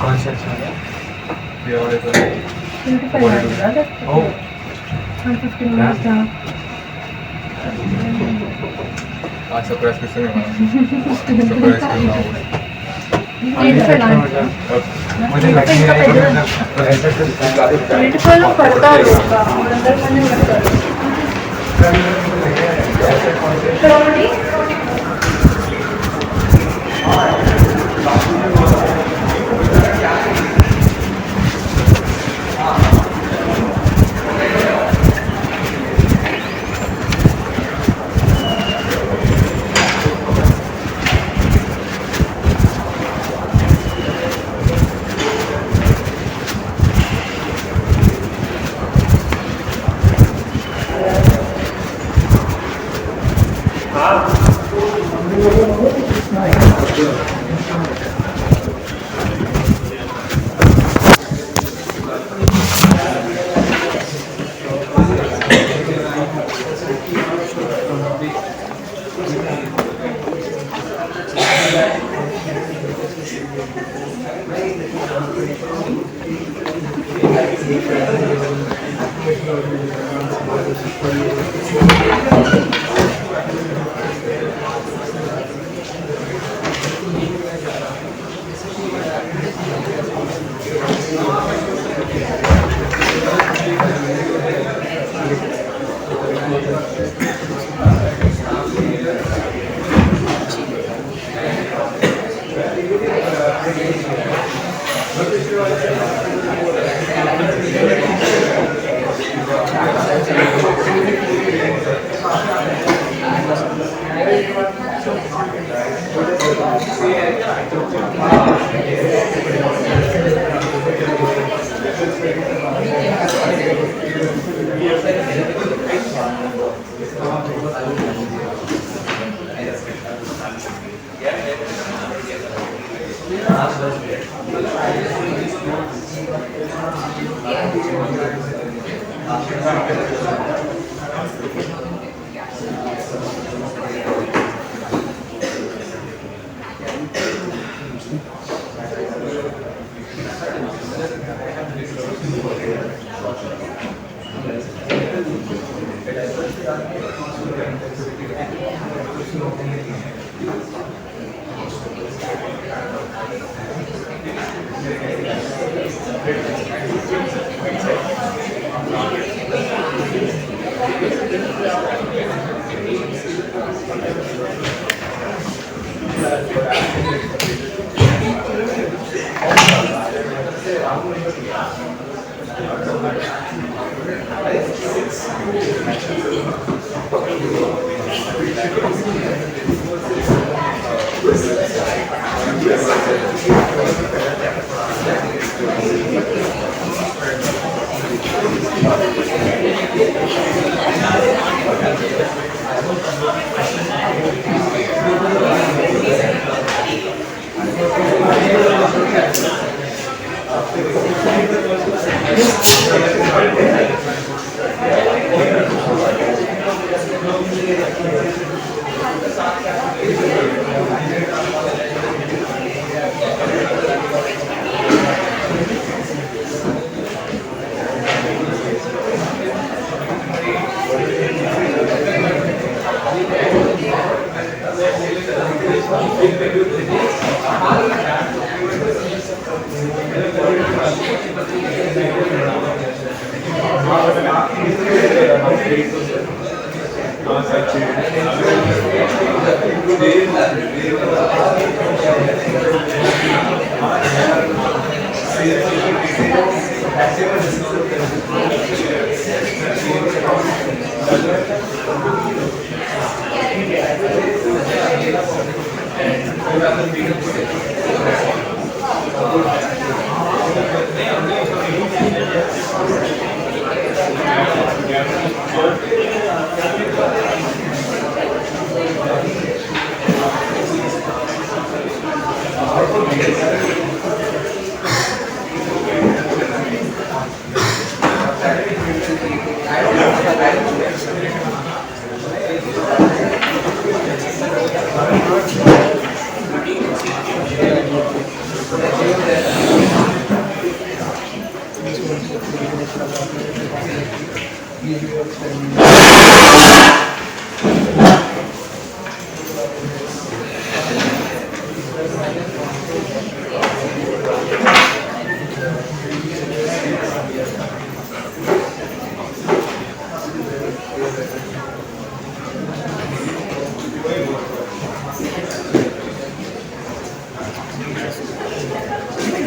कौन सा अच्छा है? ये वाले तो oh 115 minutes now. surprise किसने surprise करना होगा मुझे लगता है ऐसा पड़ता होगा और अंदर खाने लगता है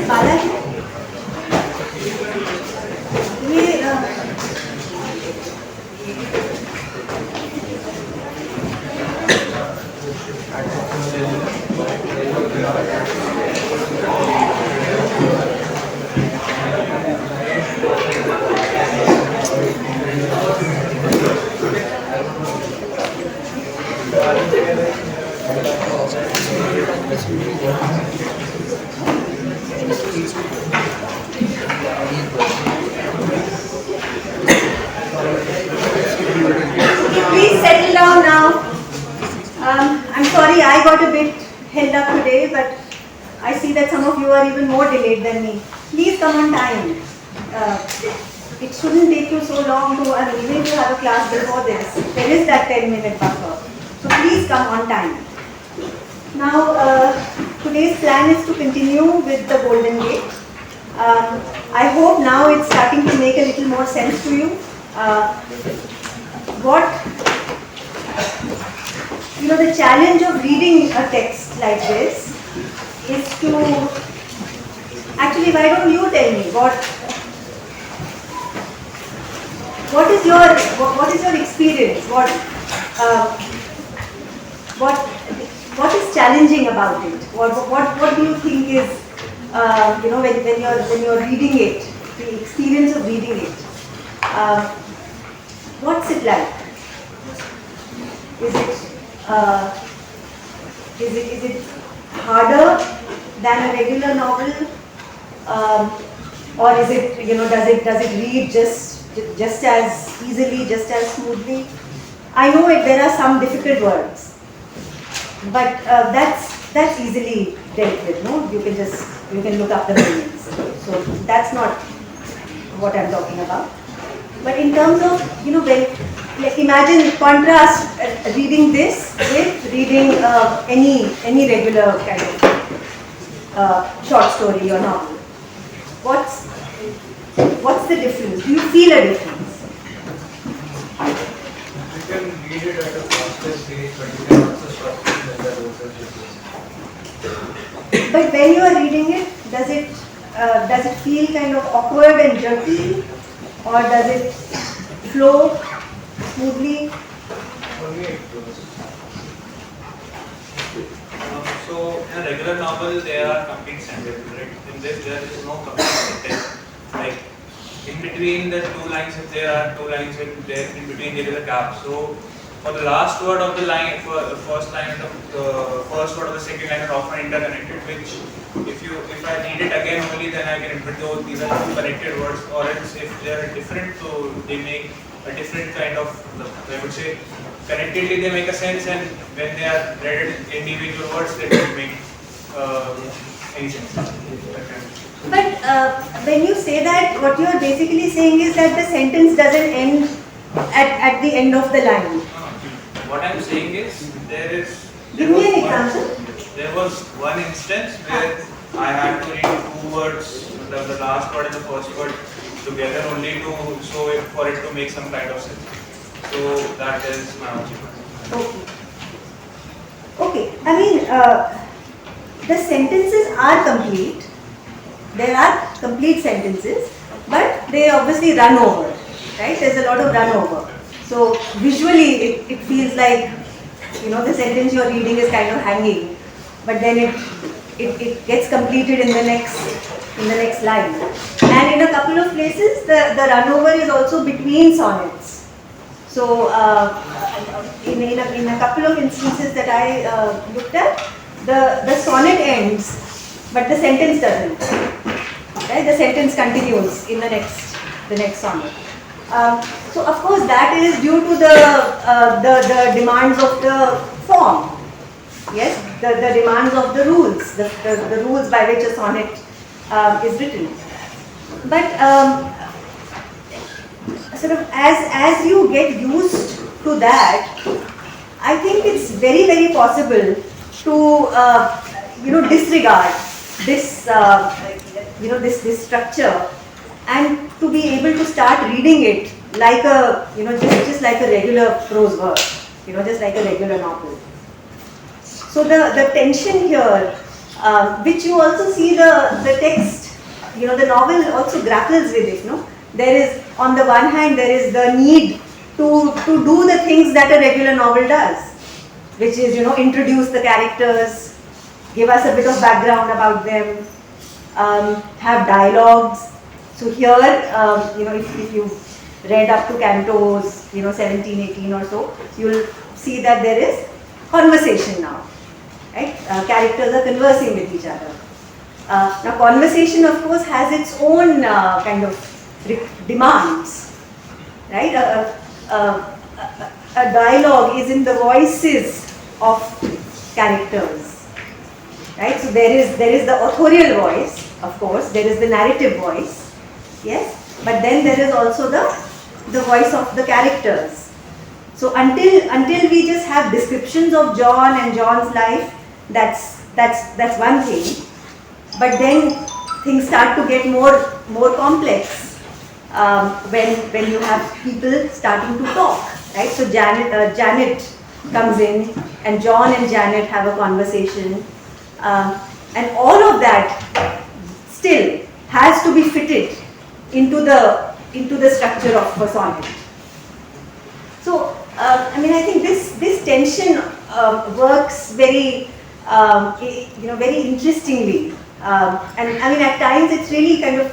बालाजी ये please settle down now. I'm sorry I got a bit held up today, but I see that some of you are even more delayed than me. Please come on time. It shouldn't take you so long to, I mean, even if you have a class before this, there is that 10-minute buffer. So please come on time. Now, today's plan is to continue with the Golden Gate. I hope now it's starting to make a little more sense to you. The challenge of reading a text like this is to, actually, why don't you tell me what is your experience? What is challenging about it? What do you think is when you're reading it, the experience of reading it? What's it like? Is it harder than a regular novel, or is it does it read just as easily, just as smoothly? I know there are some difficult words, but that's easily dealt with. No, you can look up the meanings. So that's not what I'm talking about. But in terms of imagine contrast reading this with reading any regular kind of short story or novel. What's the difference? Do you feel a difference? You can read it at a faster pace, but you can also stop it when the process is. But when you are reading it, does it feel kind of awkward and jerky, or does it flow smoothly? For me, it goes. So in a regular novel, there are complete sentences, right? In this, there is no complete sentence. Like in between the two lines, if there are two lines, in between there is a gap. So for the last word of the line, for the first line and the first word of the second line are often interconnected. Which, if I read it again only, then I can interpret these are two connected words. Or else, if they are different, so they make a different kind of, I would say, connectedly they make a sense, and when they are read individual words, they don't make any sense. But when you say that, what you are basically saying is that the sentence doesn't end at the end of the line. What I am saying is, Give me an example. There was one instance where I had to read two words, the last word and the first word together only for it to make some kind of sense. So that is my argument. Okay. I mean, the sentences are complete. There are complete sentences, but they obviously run over, right? There's a lot of run over. So visually, it feels like the sentence you're reading is kind of hanging, but then it gets completed in the next line. And in a couple of places, the run over is also between sonnets. So in a couple of instances that I looked at, the sonnet ends, but the sentence doesn't. Right? The sentence continues in the next sonnet. So of course that is due to the demands of the form. Yes, the demands of the rules, the rules by which a sonnet is written. But sort of as you get used to that, I think it's very, very possible to disregard this this structure and to be able to start reading it like a just like a regular prose work, just like a regular novel. So the tension here, which you also see the text the novel also grapples with it. No, there is, on the one hand, there is the need to do the things that a regular novel does, which is, introduce the characters, give us a bit of background about them, have dialogues. So here, if you've read up to cantos, 17, 18 or so, you'll see that there is conversation now, right? Characters are conversing with each other. Now, conversation, of course, has its own kind of demands, right? A dialogue is in the voices of characters, right? So there is the authorial voice, of course, there is the narrative voice, yes, but then there is also the voice of the characters. So until we just have descriptions of John and John's life, that's one thing. But then things start to get more complex when you have people starting to talk, right? So Janet comes in, and John and Janet have a conversation, and all of that still has to be fitted into the structure of a sonnet. So I think this tension works very very interestingly, and at times it's really kind of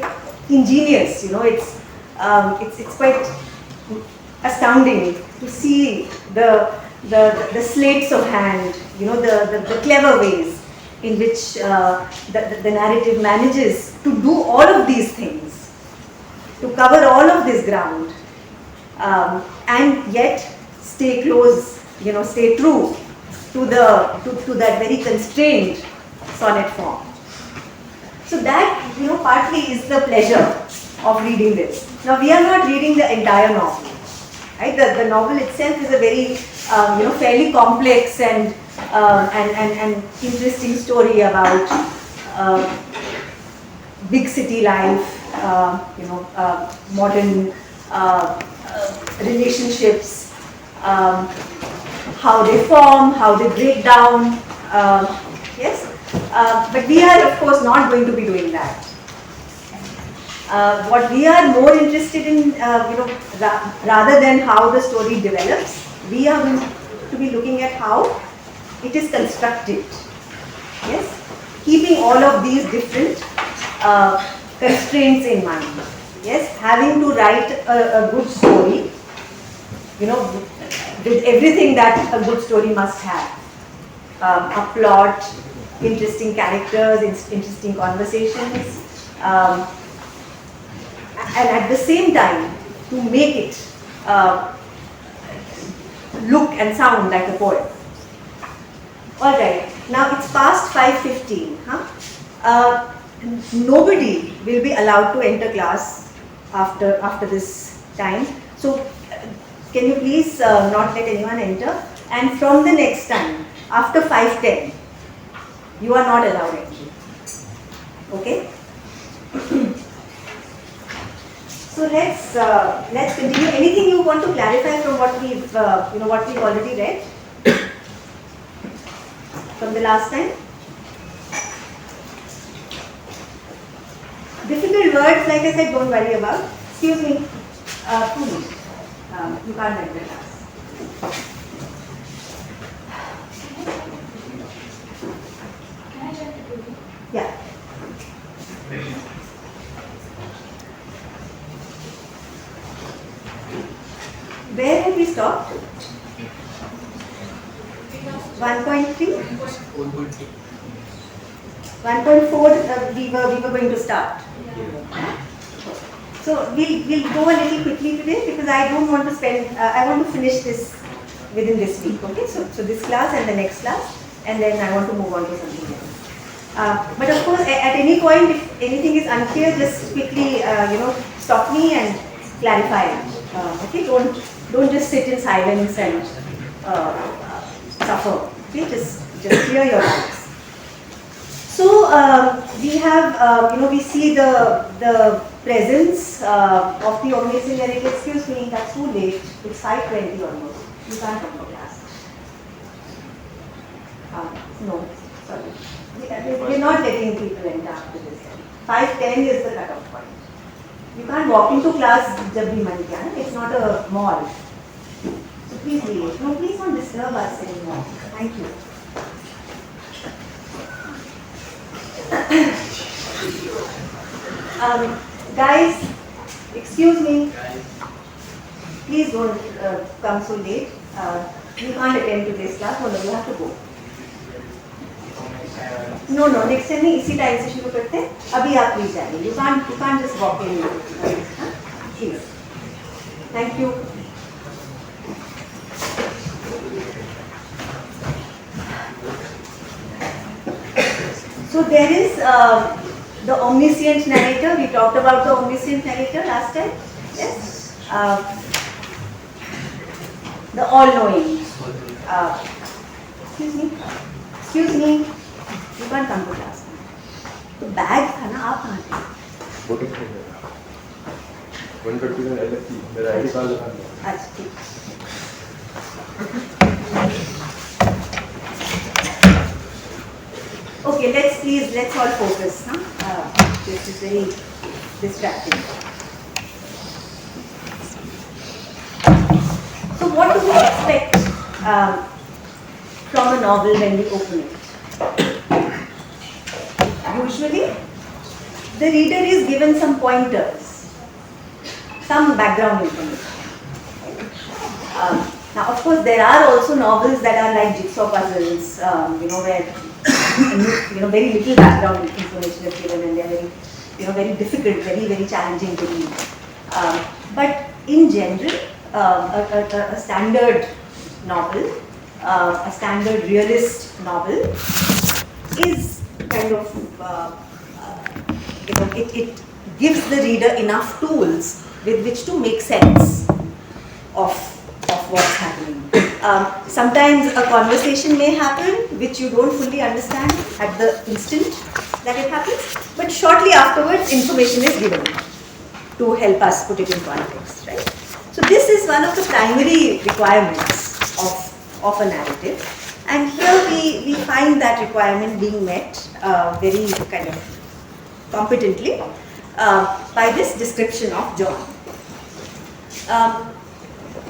ingenious. It's quite astounding to see the sleights of hand, the clever ways in which the narrative manages to do all of these things, to cover all of this ground, and yet stay close, stay true to that very constrained sonnet form. So that, partly is the pleasure of reading this. Now, we are not reading the entire novel, right? The novel itself is a very, fairly complex and interesting story about big city life, modern relationships, how they form, how they break down, yes. But we are, of course, not going to be doing that. What we are more interested in, rather than how the story develops, we are going to be looking at how it is constructed. Yes, keeping all of these different constraints in mind. Yes, having to write a good story, with everything that a good story must have. A plot, interesting characters, interesting conversations, and at the same time to make it look and sound like a poem. All right, now it's past 5:15. Nobody will be allowed to enter class after this time. So can you please not let anyone enter? And from the next time, after 5:10, you are not allowed entry. Okay? So let's continue. Anything you want to clarify from what we've already read from the last time? Difficult words, like I said, don't worry about. Excuse me, please. You can't enter class. Yeah. Where have we stopped? 1.3? 1.4 we were going to start. So we'll go a little quickly today because I don't want to spend, I want to finish this within this week. Okay, so this class and the next class, and then I want to move on to something else. But of course, at any point, if anything is unclear, just quickly, stop me and clarify it. Okay, don't just sit in silence and suffer. Okay, just clear your eyes. So we have, we see the presence of the omniscient narrator. Excuse me, that's too late. It's 5:20 almost. You can't come to class. No, sorry. We're not letting people enter after this. 5:10 is the cutoff point. You can't walk into class जब भी मन किया ना. It's not a mall. So please leave. No, please don't disturb us anymore. Thank you. Guys, excuse me. Please don't come so late. You can't attend today's class. No, you have to go. No, next time नहीं इसी time से शुरू करते हैं. अभी आप please जाइए. You can't just walk in. Please. Thank you. So there is the omniscient narrator. We talked about the omniscient narrator last time. Yes. The all-knowing. Excuse me. You can't come to class. तो bag था ना, आप कहाँ थे? Boating पे गया। 139L4D मेरा ID card दिखा दो। अच्छा ठीक. Okay, let's all focus. This is very distracting. So what do we expect from a novel when we open it? Usually, the reader is given some pointers, some background information. Now, of course, there are also novels that are like jigsaw puzzles, where very little background information is given, and they are very, very difficult, very, very challenging to read. But in general, a standard novel, a standard realist novel, is kind of it gives the reader enough tools with which to make sense of what's happening. Sometimes a conversation may happen which you don't fully understand at the instant that it happens, but shortly afterwards information is given to help us put it in context, right? So this is one of the primary requirements of a narrative. And here we find that requirement being met very kind of competently by this description of John.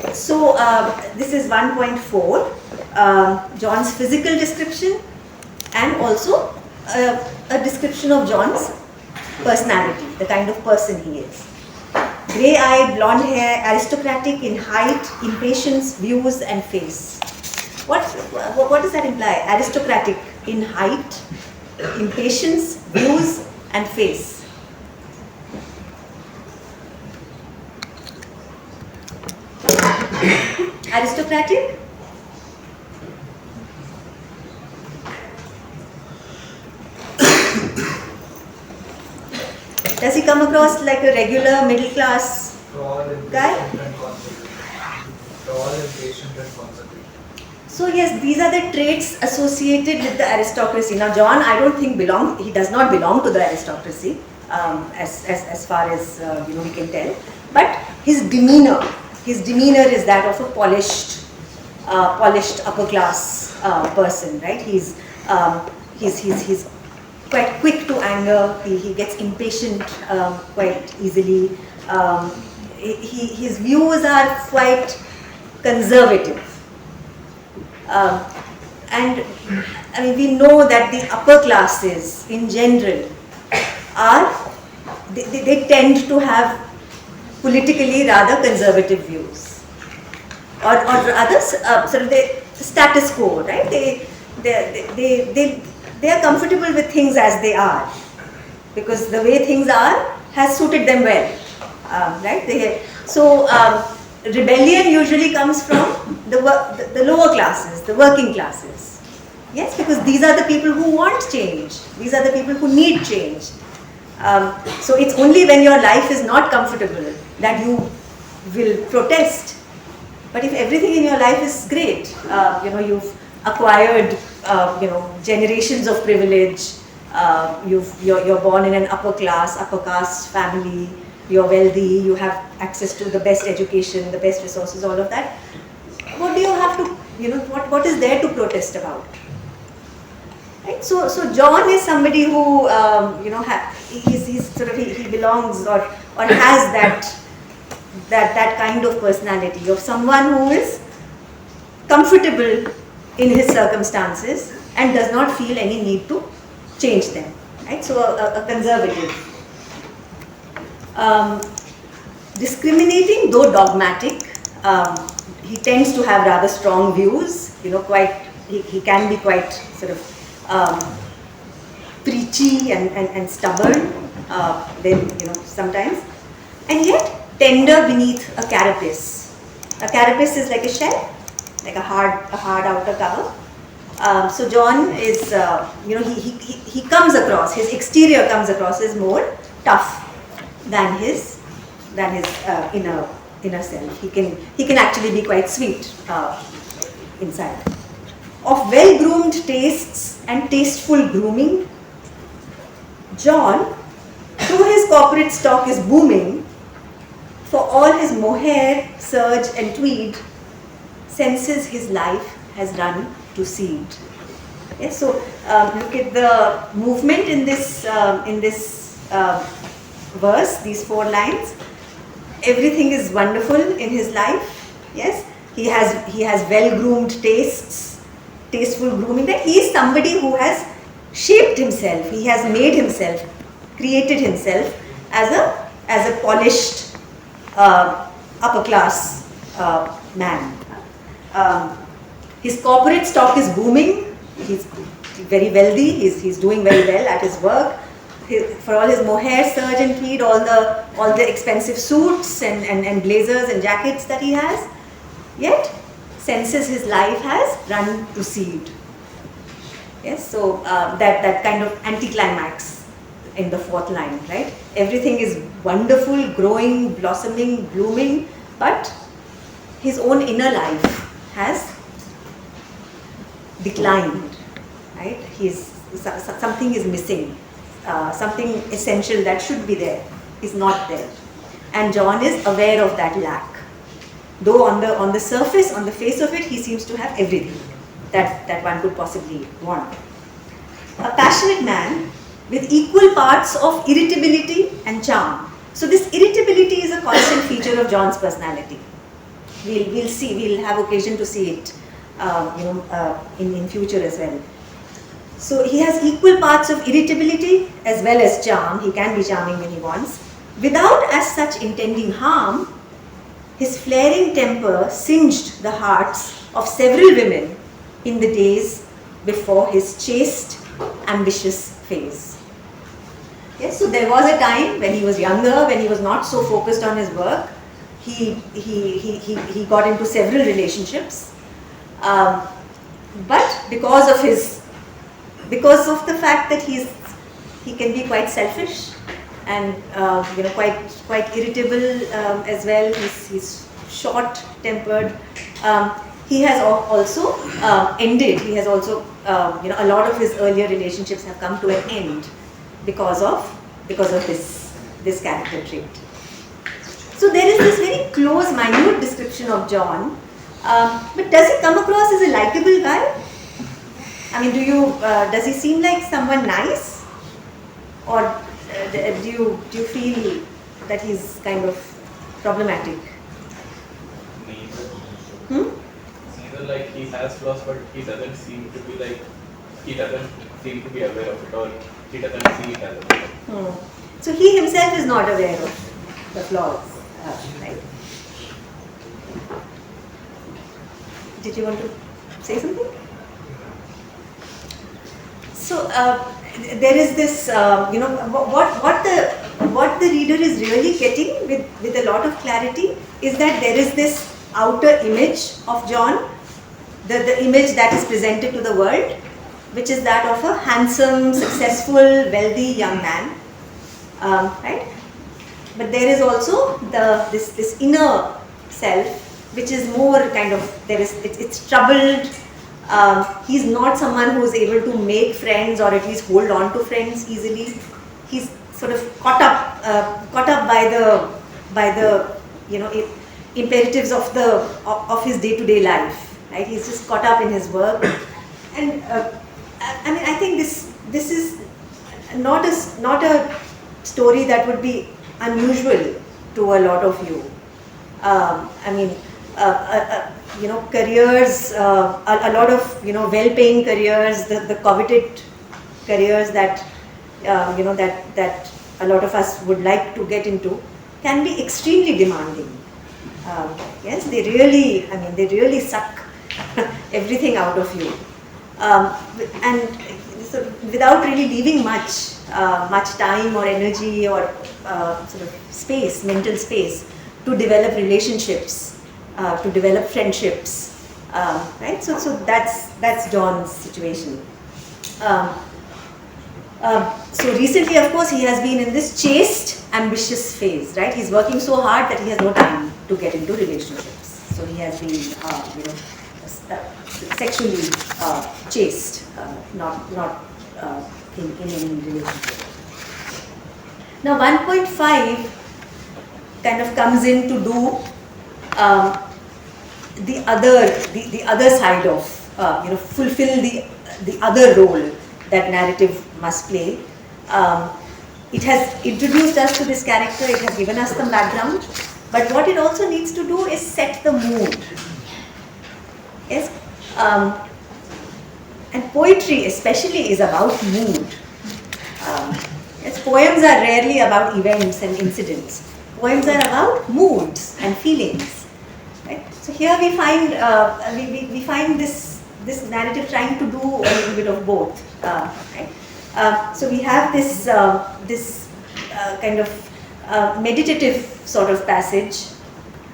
This is 1.4, John's physical description, and also a description of John's personality, the kind of person he is. Grey-eyed, blonde hair, aristocratic in height, impatience, views and face. What does that imply? Aristocratic in height, impatience, views and face. Aristocratic? Does he come across like a regular middle class guy? Tall, impatient and concentrated. So yes, these are the traits associated with the aristocracy. Now John, I don't think he does not belong to the aristocracy, as far as we can tell. But his demeanor is that of a polished upper class person, right? He's quite quick to anger. He gets impatient quite easily. His views are quite conservative. And I mean, we know that the upper classes in general they tend to have politically rather conservative views, or rather sort of the status quo, right? They are comfortable with things as they are, because the way things are has suited them well, right? Rebellion usually comes from the lower classes, the working classes. Yes, because these are the people who want change. These are the people who need change. So it's only when your life is not comfortable that you will protest. But if everything in your life is great, you've acquired, generations of privilege. You're born in an upper caste family. You're wealthy, you have access to the best education, the best resources, all of that. What do you have to, what is there to protest about? Right? So John is somebody who he's sort of he belongs or has that kind of personality of someone who is comfortable in his circumstances and does not feel any need to change them. Right? So a conservative. Discriminating though dogmatic, he tends to have rather strong views. He can be quite sort of preachy and stubborn. Sometimes, and yet tender beneath a carapace. A carapace is like a shell, like a hard outer cover. So John is, he comes across, his exterior comes across as more tough than his inner self. He can actually be quite sweet inside. Of well-groomed tastes and tasteful grooming, John, through his corporate stock, is booming. For all his mohair, serge, and tweed, senses his life has run to seed. Yes, so look at the movement in this verse, these 4 lines. Everything is wonderful in his life. Yes, he has well-groomed tastes, tasteful grooming. That he is somebody who has shaped himself. He has made himself, created himself as a polished upper class man. His corporate stock is booming. He's very wealthy. He's doing very well at his work. For all his mohair, serge, and tweed, all the expensive suits and blazers and jackets that he has, yet senses his life has run to seed. Yes, so that kind of anticlimax in the 4th line, right? Everything is wonderful, growing, blossoming, blooming, but his own inner life has declined, right? Something is missing. Something essential that should be there is not there, and John is aware of that lack. Though on the surface, on the face of it, he seems to have everything that one could possibly want. A passionate man with equal parts of irritability and charm. So this irritability is a constant feature of John's personality. We'll have occasion to see it, in future as well. So he has equal parts of irritability as well as charm. He can be charming when he wants. Without as such intending harm, his flaring temper singed the hearts of several women in the days before his chaste, ambitious phase. Yes, so there was a time when he was younger, when he was not so focused on his work. He got into several relationships, but because of the fact that he can be quite selfish and quite irritable as well. He's short-tempered. He has also ended. He has also a lot of his earlier relationships have come to an end because of this character trait. So there is this very close, minute description of John, but does he come across as a likable guy? I mean, does he seem like someone nice, or do you feel that he's kind of problematic? Neither. Neither, like he has flaws, but he doesn't seem to be aware of it, or he doesn't see it as a flaw. So he himself is not aware of the flaws, right? Did you want to say something? So there is this, what the reader is really getting with a lot of clarity is that there is this outer image of John, the image that is presented to the world, which is that of a handsome, successful, wealthy young man, right? But there is also this inner self, which is more kind of, it's troubled. He's not someone who is able to make friends or at least hold on to friends easily. He's sort of caught up by the imperatives of his day-to-day life. Right? He's just caught up in his work, and I mean, I think this is not a story that would be unusual to a lot of you. I mean, careers, a lot of well-paying careers, the coveted careers that that a lot of us would like to get into, can be extremely demanding. Yes, they really suck everything out of you, and so without really leaving much time or energy or sort of space, mental space, to develop relationships, to develop friendships, right? So that's John's situation. So recently, of course, he has been in this chaste, ambitious phase, right? He's working so hard that he has no time to get into relationships. So he has been, sexually chaste, not in any relationship. Now 1.5 kind of comes in to do the other side of, fulfill the other role that narrative must play. It has introduced us to this character, it has given us some background, but what it also needs to do is set the mood. Yes, and poetry especially is about mood. Yes, poems are rarely about events and incidents. Poems are about moods and feelings. Right? So here we find we find this narrative trying to do a little bit of both. Right? So we have this kind of meditative sort of passage,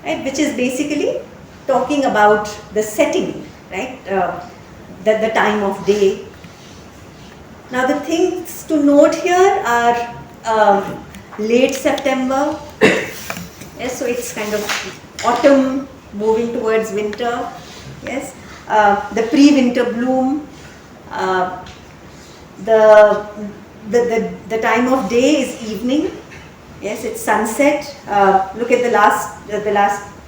right, which is basically talking about the setting, right, the time of day. Now the things to note here are late September. Yes, so it's kind of autumn moving towards winter. Yes, the pre-winter bloom. The time of day is evening. Yes, it's sunset. Look at the last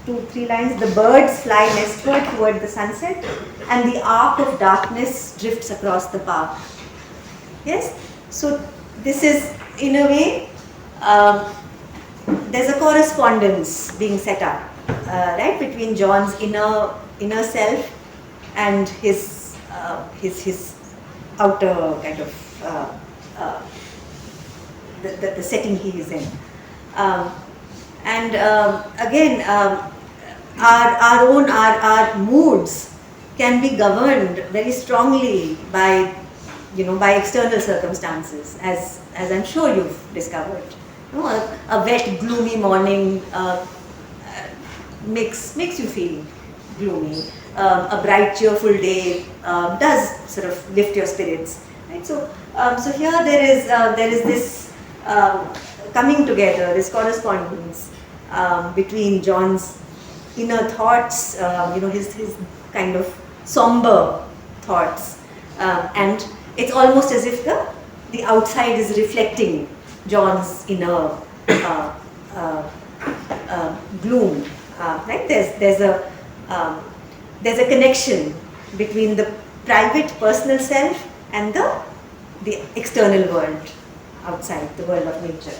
2-3 lines. The birds fly westward toward the sunset, and the arc of darkness drifts across the park. Yes, so this is, in a way, there's a correspondence being set up, right, between John's inner self and his outer kind of the setting he is in, and again, our moods can be governed very strongly by external circumstances, as I'm sure you've discovered. A wet, gloomy morning makes you feel gloomy. A bright, cheerful day does sort of lift your spirits. Right? So here there is this coming together, this correspondence between John's inner thoughts, his kind of somber thoughts, and it's almost as if the outside is reflecting John's inner gloom. Right? There's a connection between the private, personal self and the external world outside, the world of nature.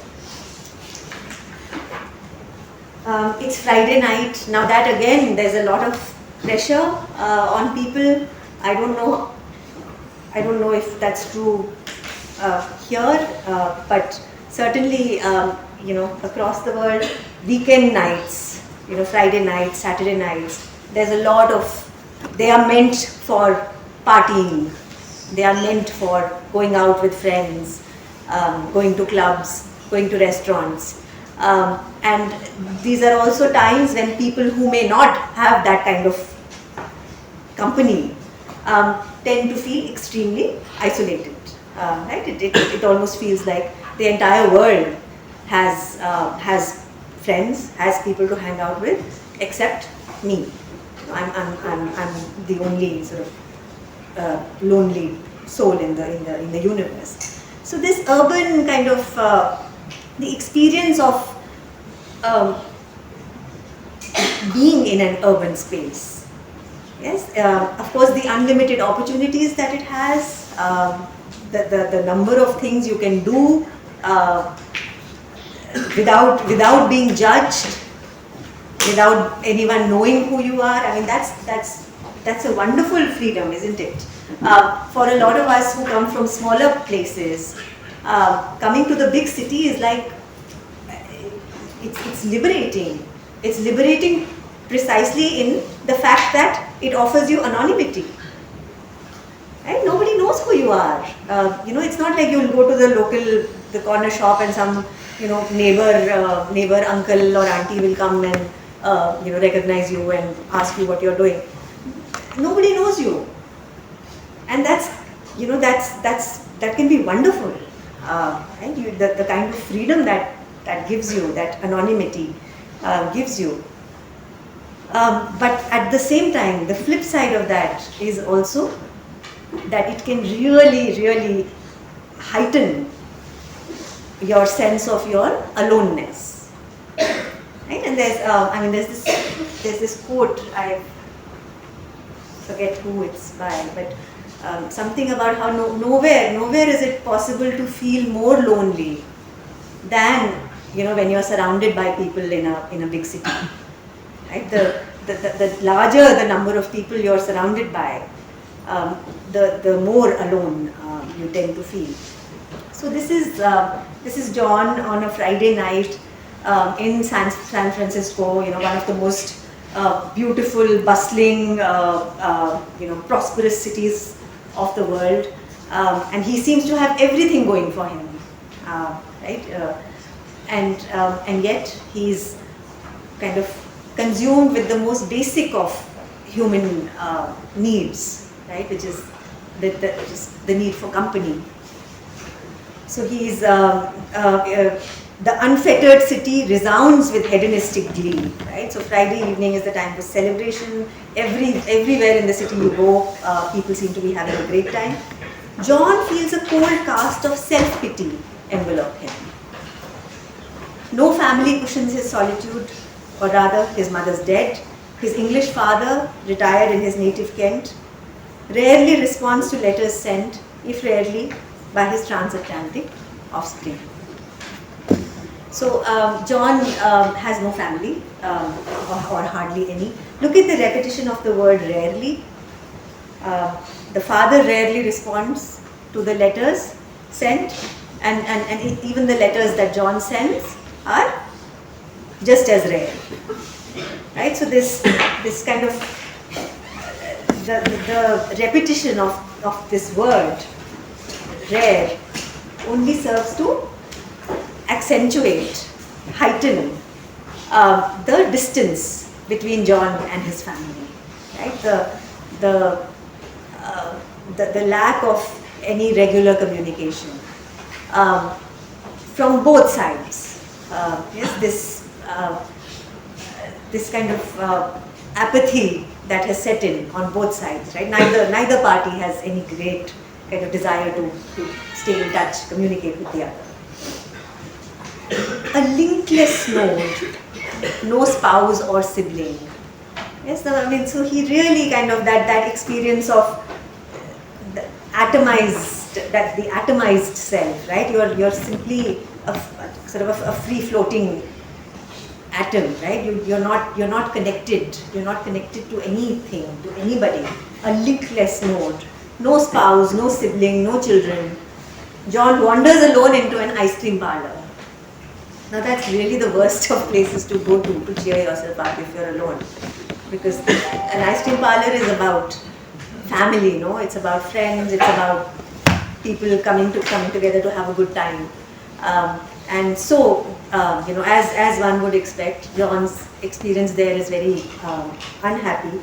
It's Friday night. Now that again, there's a lot of pressure on people. I don't know if that's true here, but certainly, across the world, weekend nights, Friday nights, Saturday nights, there's a lot of, they are meant for partying, they are meant for going out with friends, going to clubs, going to restaurants. And these are also times when people who may not have that kind of company tend to feel extremely isolated. Right? It almost feels like the entire world has friends, has people to hang out with, except me. I'm the only sort of lonely soul in the universe. So this urban kind of the experience of being in an urban space. Yes, of course, the unlimited opportunities that it has, the number of things you can do without being judged, without anyone knowing who you are. I mean, that's a wonderful freedom, isn't it? For a lot of us who come from smaller places, coming to the big city is like, it's liberating. It's liberating precisely in the fact that it offers you anonymity. Right? Nobody knows who you are. It's not like you'll go to the corner shop and some, neighbor uncle or auntie will come and, recognize you and ask you what you're doing. Nobody knows you. And that can be wonderful. Right? The kind of freedom that gives you, that anonymity gives you. But at the same time, the flip side of that is also that it can really, really heighten your sense of your aloneness. Right? And there's this quote, I forget who it's by, but something about how nowhere is it possible to feel more lonely than when you're surrounded by people in a big city. Right? The larger the number of people you're surrounded by, the more alone you tend to feel. So this is John on a Friday night in San Francisco, one of the most beautiful, bustling, prosperous cities of the world, and he seems to have everything going for him, right? And yet he's kind of consumed with the most basic of human needs, right? Which is the need for company. So he's the unfettered city resounds with hedonistic glee, right? So Friday evening is the time for celebration. Everywhere in the city you go, people seem to be having a great time. John feels a cold cast of self-pity envelop him. No family cushions his solitude, or rather his mother's dead. His English father, retired in his native Kent, rarely responds to letters sent, if rarely, by his transatlantic offspring. So John has no family, or hardly any. Look at the repetition of the word rarely. The father rarely responds to the letters sent, and even the letters that John sends are just as rare. Right? So this kind of the repetition of this word rare only serves to accentuate, heighten the distance between John and his family. Right? The lack of any regular communication from both sides. Yes, this kind of apathy that has set in on both sides. Right? Neither party has any great kind of desire to stay in touch, communicate with the other. A linkless node, no spouse or sibling. Yes, so he really kind of that experience of the atomized self, right? You're simply sort of a free floating atom, right? You're not connected. You're not connected to anything, to anybody. A linkless node, no spouse, no sibling, no children. John wanders alone into an ice cream parlor. Now that's really the worst of places to go to cheer yourself up if you're alone, because an ice cream parlor is about family, no? It's about friends. It's about people coming together to have a good time. And so, as one would expect, John's experience there is very unhappy.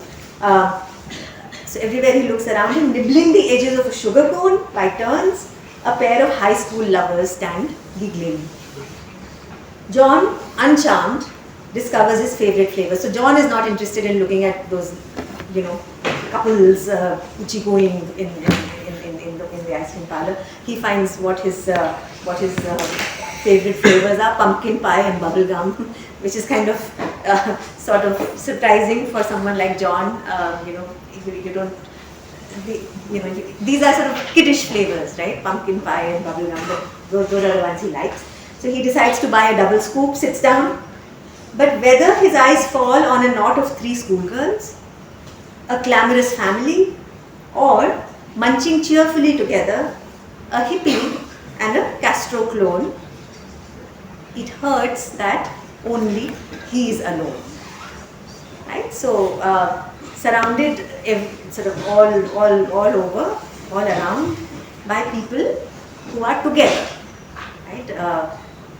So everywhere he looks around him, nibbling the edges of a sugar cone by turns, a pair of high school lovers stand giggling. John, uncharmed, discovers his favorite flavor. So John is not interested in looking at those, couples uchi-going in the ice cream parlor. He finds what his favorite flavors are: pumpkin pie and bubble gum, which is kind of sort of surprising for someone like John. You don't these are sort of kiddish flavors, right? Pumpkin pie and bubblegum, those are the ones he likes. So he decides to buy a double scoop, sits down, but whether his eyes fall on a knot of 3 schoolgirls, a clamorous family, or munching cheerfully together, a hippie and a Castro clone, it hurts that only he is alone. Right? So, surrounded sort of all over, all around by people who are together. Right?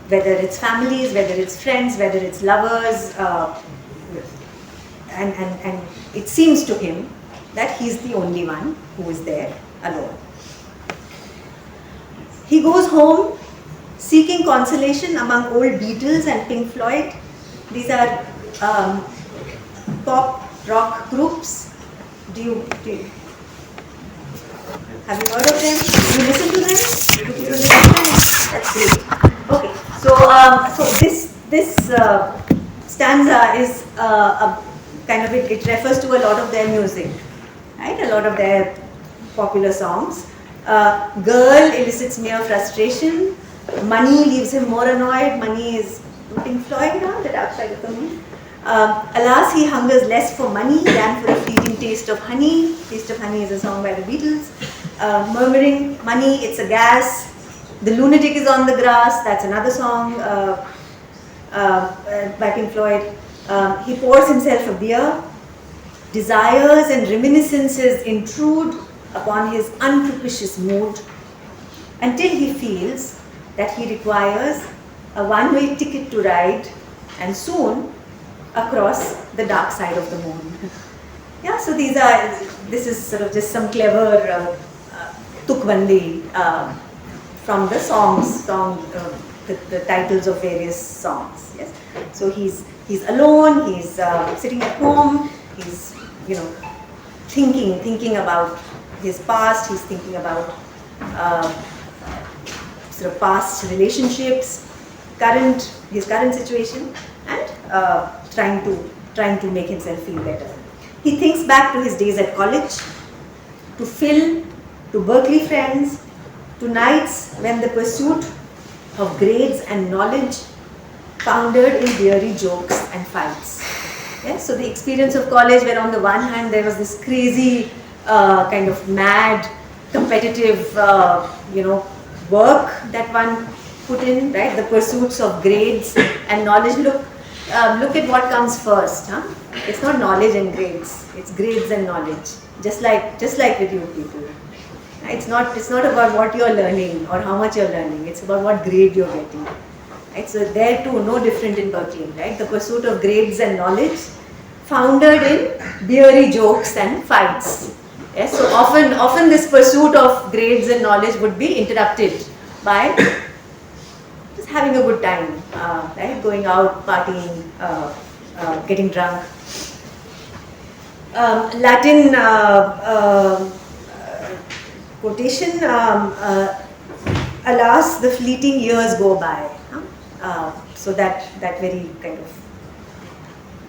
Whether it's families, whether it's friends, whether it's lovers, and it seems to him that he's the only one who is there alone. He goes home seeking consolation among old Beatles and Pink Floyd. These are pop rock groups. Have you heard of them? Do you listen to them? Do you listen to them? That's great. Okay, so this stanza is a kind of it refers to a lot of their music, right? A lot of their popular songs. Girl elicits mere frustration. Money leaves him more annoyed. Money is Pink Floyd now, the dark side of the moon. Alas, he hungers less for money than for a fleeting taste of honey. Taste of Honey is a song by the Beatles. Murmuring, money, it's a gas. The lunatic is on the grass. That's another song by Pink Floyd. He pours himself a beer. Desires and reminiscences intrude upon his unpropitious mood until he feels that he requires a one-way ticket to ride and soon across the dark side of the moon. Yeah, so this is sort of just some clever tukbandi from the songs, the titles of various songs. Yes, so he's alone. He's sitting at home. He's thinking about his past. He's thinking about sort of past relationships, his current situation, and trying to make himself feel better. He thinks back to his days at college, to Phil, to Berkeley friends, to nights when the pursuit of grades and knowledge foundered in beery jokes and fights. Yes, so the experience of college, where on the one hand there was this crazy kind of mad, competitive, work that one put in, right? The pursuits of grades and knowledge. Look at what comes first, huh? It's not knowledge and grades. It's grades and knowledge. Just like with you people. It's not about what you're learning or how much you're learning. It's about what grade you're getting. Right? So there too, no different in Berkeley, right? The pursuit of grades and knowledge, foundered in beery jokes and fights. Yes, so often this pursuit of grades and knowledge would be interrupted by just having a good time, right? Going out, partying, getting drunk. Latin quotation, alas, the fleeting years go by. So that very kind of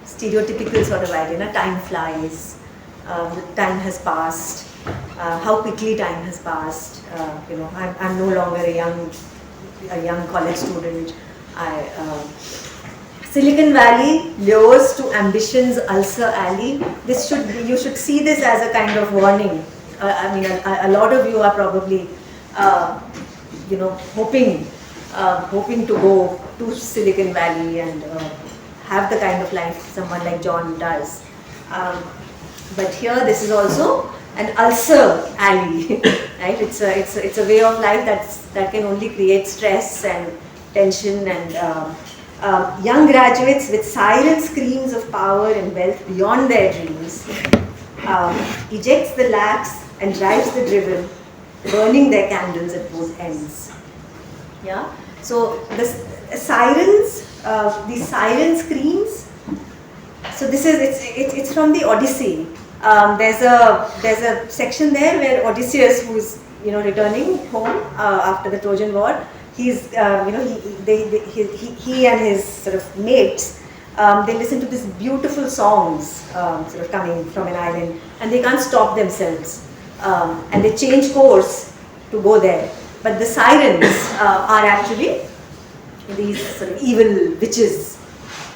stereotypical sort of idea, time flies, time has passed, how quickly time has passed. I'm no longer a young college student. Silicon Valley lures to ambition's ulcer alley. You should see this as a kind of warning. A lot of you are probably, hoping to go to Silicon Valley and have the kind of life someone like John does. But here, this is also an ulcer alley, right? It's a way of life that can only create stress and tension and young graduates with siren screams of power and wealth beyond their dreams ejects the lax and drives the driven, burning their candles at both ends. Yeah. So these siren screams. So it's from the Odyssey. There's a section there where Odysseus, who's returning home after the Trojan War, he's he and his sort of mates, they listen to these beautiful songs sort of coming from an island, and they can't stop themselves and they change course to go there. But the sirens are actually these sort of evil witches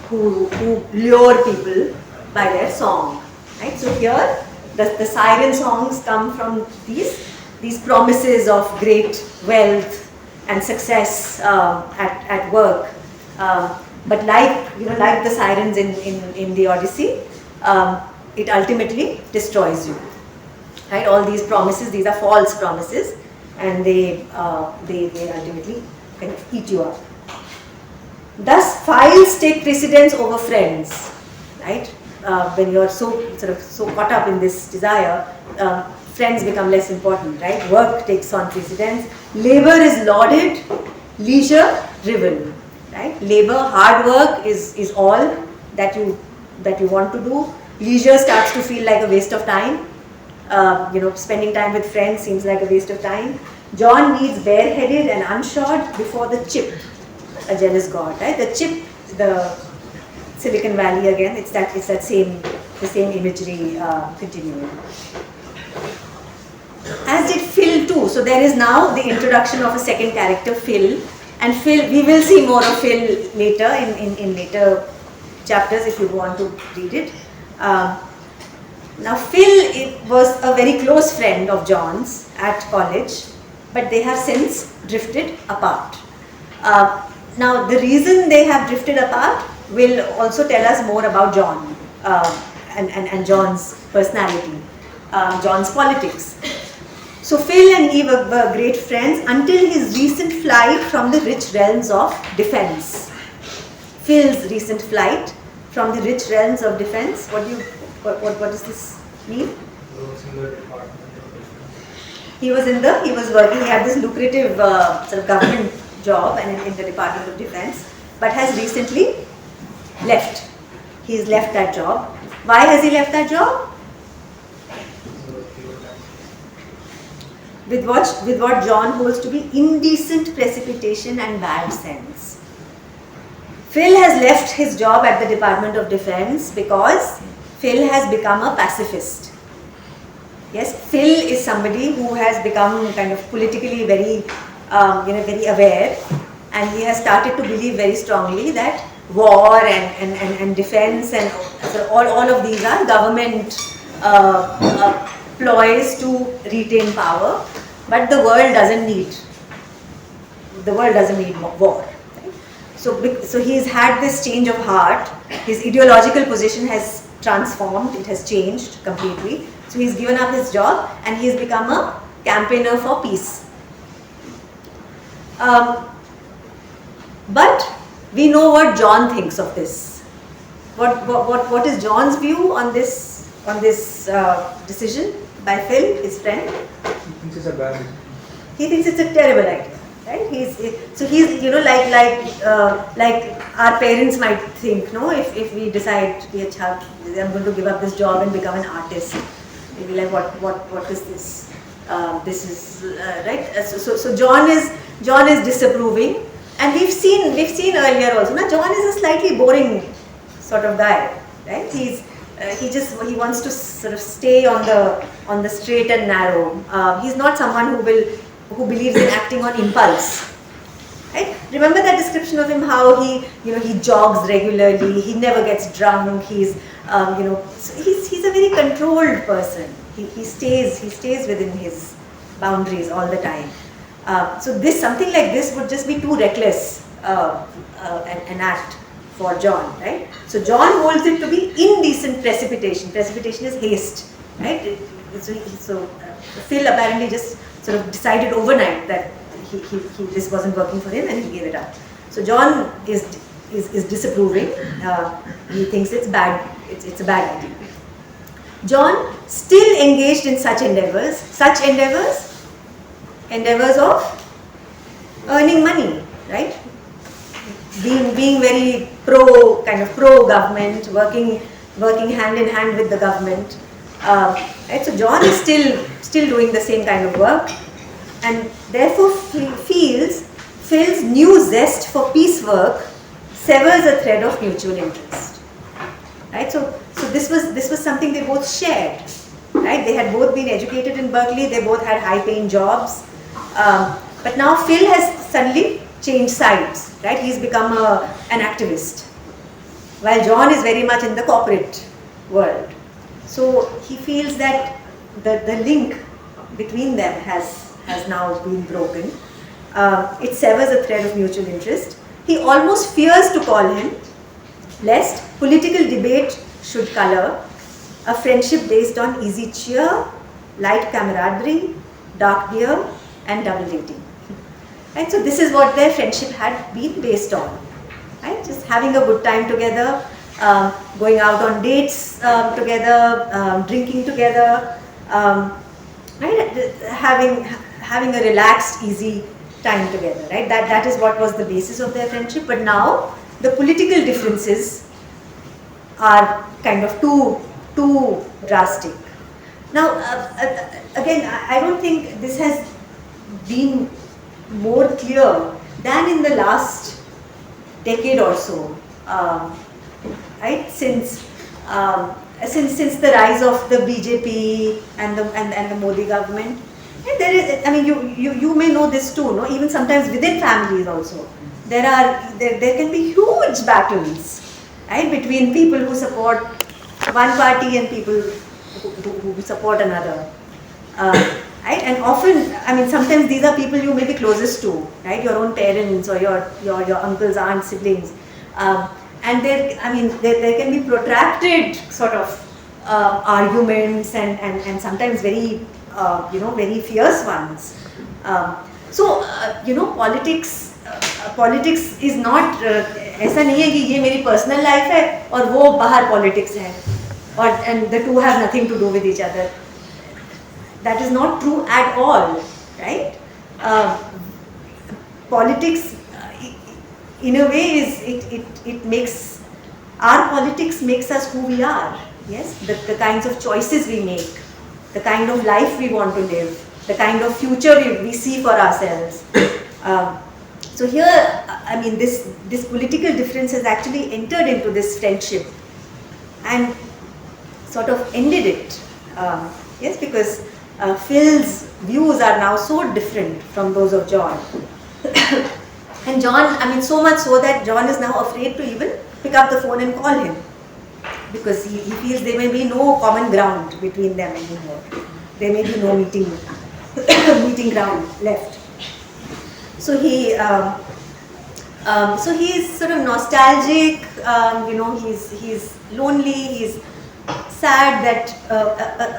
who lure people by their song. Right? So here, the siren songs come from these promises of great wealth and success at work. But like the sirens in the Odyssey, it ultimately destroys you. Right? All these promises, these are false promises, and they ultimately kind of eat you up. Thus, files take precedence over friends. Right? When you are so caught up in this desire, friends become less important. Right? Work takes on precedence. Labor is lauded, leisure driven. Right? Labor, hard work is all that you want to do. Leisure starts to feel like a waste of time. Spending time with friends seems like a waste of time. John needs bareheaded and unshod before the chip, a jealous god. Right? The chip, the Silicon Valley again. It's the same imagery continuing. As did Phil too. So there is now the introduction of a second character, Phil. And Phil, we will see more of Phil later in later chapters if you want to read it. Now Phil was a very close friend of John's at college, but they have since drifted apart. Now the reason they have drifted apart will also tell us more about John and John's personality, John's politics. So Phil and he were great friends until his recent flight from the rich realms of defense. Phil's recent flight from the rich realms of defense. What does this mean? He was working. He had this lucrative sort of government job and in the Department of Defense, but has recently left. He's left that job. Why has he left that job? With what John holds to be indecent precipitation and bad sense. Phil has left his job at the Department of Defense because Phil has become a pacifist. Yes, Phil is somebody who has become kind of politically very aware, and he has started to believe very strongly that war and defense and all of these are government ploys to retain power, but the world doesn't need war. Right? So he's had this change of heart. His ideological position has transformed. It has changed completely. So he's given up his job and he's become a campaigner for peace. But we know what John thinks of this. What is John's view on this decision by Phil, his friend? He thinks it's a bad idea. He thinks it's a terrible idea, right? He's like our parents might think, no, if we decide I'm going to give up this job and become an artist, they'll be like, what is this? This is right. So John is disapproving, and we've seen earlier also. Now John is a slightly boring sort of guy, right? He wants to sort of stay on the straight and narrow. He's not someone who believes in acting on impulse. Right? Remember that description of him, how he jogs regularly, he never gets drunk, he's a very controlled person. He stays within his boundaries all the time. So something like this would just be too reckless an act for John, right? So John holds it to be indecent precipitation. Precipitation is haste, right? So Phil apparently just sort of decided overnight that this wasn't working for him and he gave it up. So John is disapproving. He thinks it's bad. It's a bad idea. John still engaged in such endeavors of earning money, right? Being very pro government, working hand in hand with the government. Right? So John is still doing the same kind of work, and therefore feels Phil's new zest for piecework severs a thread of mutual interest. Right? So this was something they both shared. right? They had both been educated in Berkeley, they both had high-paying jobs. But now Phil has suddenly changed sides, right? He's become an activist, while John is very much in the corporate world. So he feels that the link between them has now been broken. It severs a thread of mutual interest. He almost fears to call him, lest political debate should color a friendship based on easy cheer, light camaraderie, dark beer, and double dating. Right? So this is what their friendship had been based on. Right? Just having a good time together, going out on dates together, drinking together, right? Having a relaxed, easy time together. Right? That is what was the basis of their friendship. But now the political differences are kind of too drastic. Now, again, I don't think this has been more clear than in the last decade or so, right? Since the rise of the BJP and the Modi government, and there is, I mean, you may know this too, no? Even sometimes within families also, there can be huge battles, right, between people who support one party and people who support another. Right? And often, I mean, sometimes these are people you may be closest to, right? Your own parents or your uncles, aunts, siblings. And there can be protracted sort of arguments and sometimes very, very fierce ones. Politics is not, ऐसा नहीं है कि ये मेरी personal life है और वो बाहर politics है, and the two have nothing to do with each other. That is not true at all, right? Politics, in a way, it makes, our politics makes us who we are. Yes, the kinds of choices we make, the kind of life we want to live, the kind of future we see for ourselves. So here, I mean, this political difference has actually entered into this friendship and sort of ended it. Yes, because Phil's views are now so different from those of John. And John, I mean, so much so that John is now afraid to even pick up the phone and call him, because he feels there may be no common ground between them anymore. There may be no meeting ground left. So he is sort of nostalgic. He's lonely. He's sad that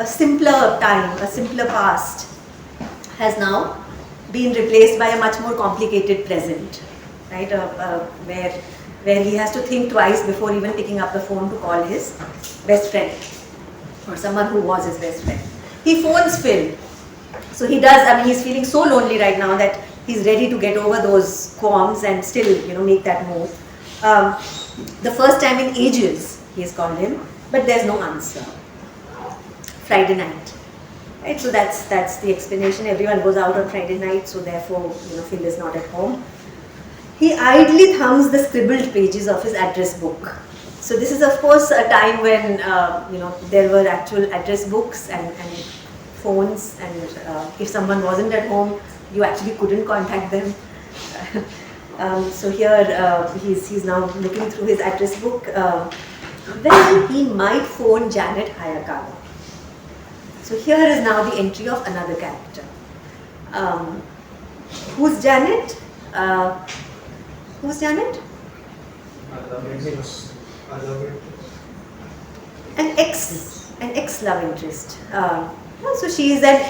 a simpler time, a simpler past has now been replaced by a much more complicated present, right? Where he has to think twice before even picking up the phone to call his best friend or someone who was his best friend. He phones Phil. So he does, I mean, he's feeling so lonely right now that he's ready to get over those qualms and still, make that move. The first time in ages, he's called him, but there's no answer. Friday night, right? So that's the explanation. Everyone goes out on Friday night, so therefore, Phil is not at home. He idly thumbs the scribbled pages of his address book. So this is, of course, a time when, there were actual address books and phones, and if someone wasn't at home, you actually couldn't contact them. So here he's now looking through his address book. When he might phone Janet Hayakawa. So here is now the entry of another character. Who's Janet? Who's Janet? An ex love interest. So she is an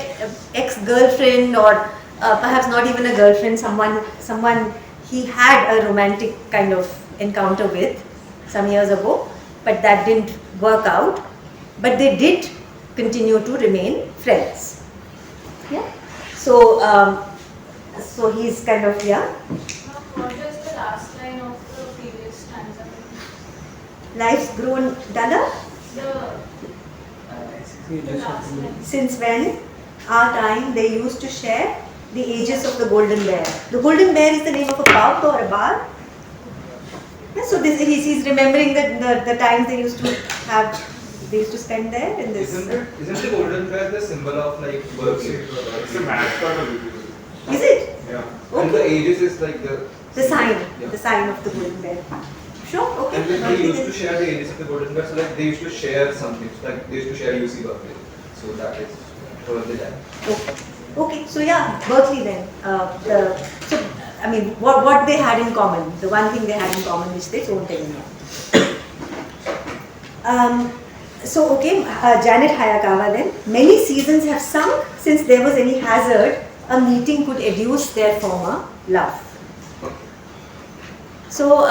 ex-girlfriend, or perhaps not even a girlfriend, someone he had a romantic kind of encounter with some years ago, but that didn't work out. But they did continue to remain friends. Yeah. So he's kind of, yeah. What is the last line of the previous stanza? Life's grown duller. The last line. Since when our time they used to share the ages of the Golden Bear. The Golden Bear is the name of a pub or a bar. Yeah, so he's remembering the times they used to have they used to spend there in this. Isn't the golden bear the symbol of like Berkeley? It's a mascot of it. Is it? Yeah. Okay. And the ages is like The sign, Yeah. the sign of the golden bear. Sure, okay. And then they Berkeley used to then. share the ages of the golden bear, so like they used to share something, so like they used to share UC Berkeley. So that is probably that. Okay. Okay, so yeah, Berkeley then. So I mean, what they had in common, the one thing they had in common which they don't anymore. So okay, Janet Hayakawa then. Many seasons have sunk since there was any hazard a meeting could educe their former love. So